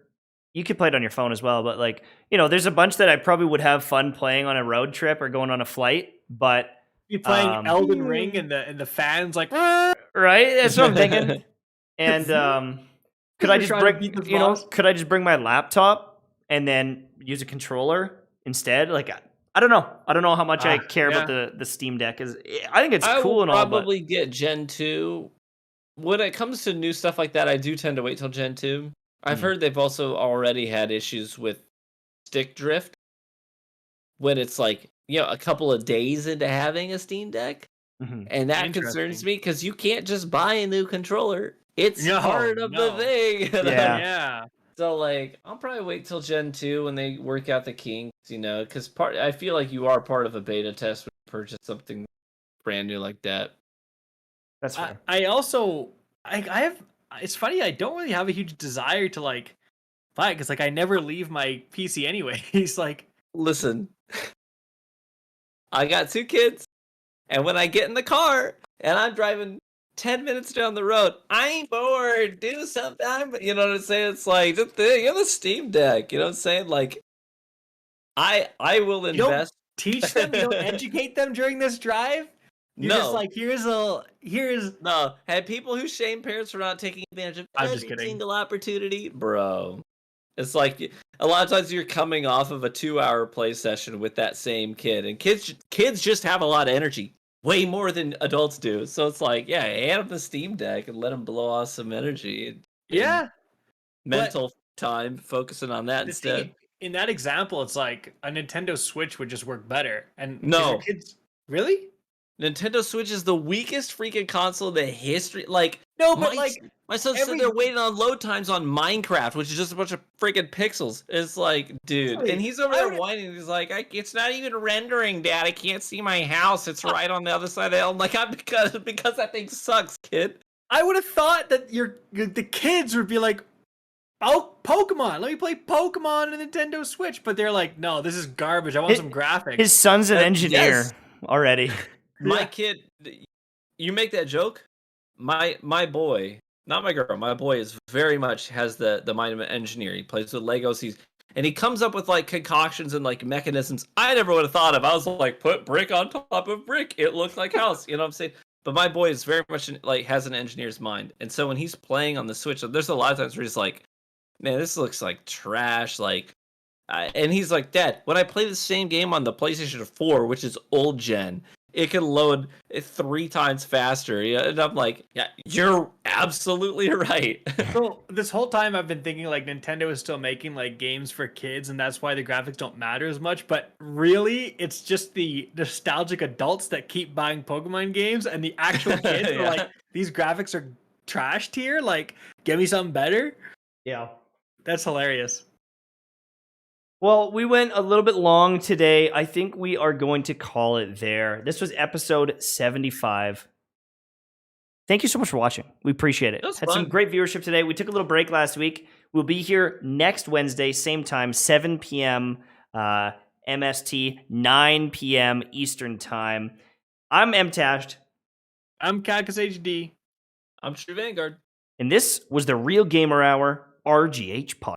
You could play it on your phone as well, but like there's a bunch that I probably would have fun playing on a road trip or going on a flight. But you playing Elden Ring and the fans like right. That's what I'm thinking. And could I just bring my laptop and then use a controller instead? Like, I don't know. I don't know how much I care about the Steam Deck. I think it's cool and all. I will probably get Gen 2. When it comes to new stuff like that, I do tend to wait till Gen 2. I've heard they've also already had issues with stick drift when it's like, a couple of days into having a Steam Deck. Mm-hmm. And that concerns me because you can't just buy a new controller. It's part of the thing. Yeah. So, like, I'll probably wait till Gen 2 when they work out the kinks, because I feel like you are part of a beta test when you purchase something brand new like that. That's fair. I also, I have, it's funny, I don't really have a huge desire to, like, buy it, because, like, I never leave my PC anyway. He's like... Listen, I got 2 kids, and when I get in the car, and I'm driving 10 minutes down the road, I ain't bored. Do something. You know what I'm saying? It's like, you have a Steam Deck. You know what I'm saying? Like, I will invest. You don't teach them? You don't educate them during this drive? You're just like, here's... No, had people who shame parents for not taking advantage of every single opportunity. Bro. It's like, a lot of times you're coming off of a 2-hour play session with that same kid, and kids just have a lot of energy. Way more than adults do. So it's like, hand them the Steam Deck and let them blow off some energy. Yeah. Mental time, focusing on that instead. In that example, it's like a Nintendo Switch would just work better. And no. Kids, really? Nintendo Switch is the weakest freaking console in the history. Like, no, but my son's sitting there waiting on load times on Minecraft, which is just a bunch of freaking pixels. It's like, dude, and he's over there whining. He's like, it's not even rendering, Dad. I can't see my house. It's right on the other side of the hill. I'm like, because that thing sucks, kid. I would have thought that the kids would be like, oh, Pokemon. Let me play Pokemon on the Nintendo Switch. But they're like, no, this is garbage. I want some graphics. His son's an engineer already. My kid, you make that joke. My boy, not my girl, my boy is very much has the mind of an engineer. He plays with Legos. And he comes up with like concoctions and like mechanisms I never would have thought of. I was like, put brick on top of brick. It looked like house. You know what I'm saying? But my boy is very much like has an engineer's mind. And so when he's playing on the Switch, there's a lot of times where he's like, man, this looks like trash. Like, and he's like, Dad, when I play the same game on the PlayStation 4, which is old gen, it can load 3 times faster. Yeah, and I'm like, yeah, you're absolutely right. So this whole time I've been thinking like Nintendo is still making like games for kids and that's why the graphics don't matter as much, but really it's just the nostalgic adults that keep buying Pokemon games and the actual kids are like, these graphics are trash tier, like give me something better. Yeah. That's hilarious. Well, we went a little bit long today. I think we are going to call it there. This was episode 75. Thank you so much for watching. We appreciate it. was Had some fun. great viewership today. We took a little break last week. We'll be here next Wednesday, same time, 7 p.m. MST, 9 p.m. Eastern Time. I'm MTashed. I'm Cactus HD. I'm True Vanguard. And this was the Real Gamer Hour RGH podcast.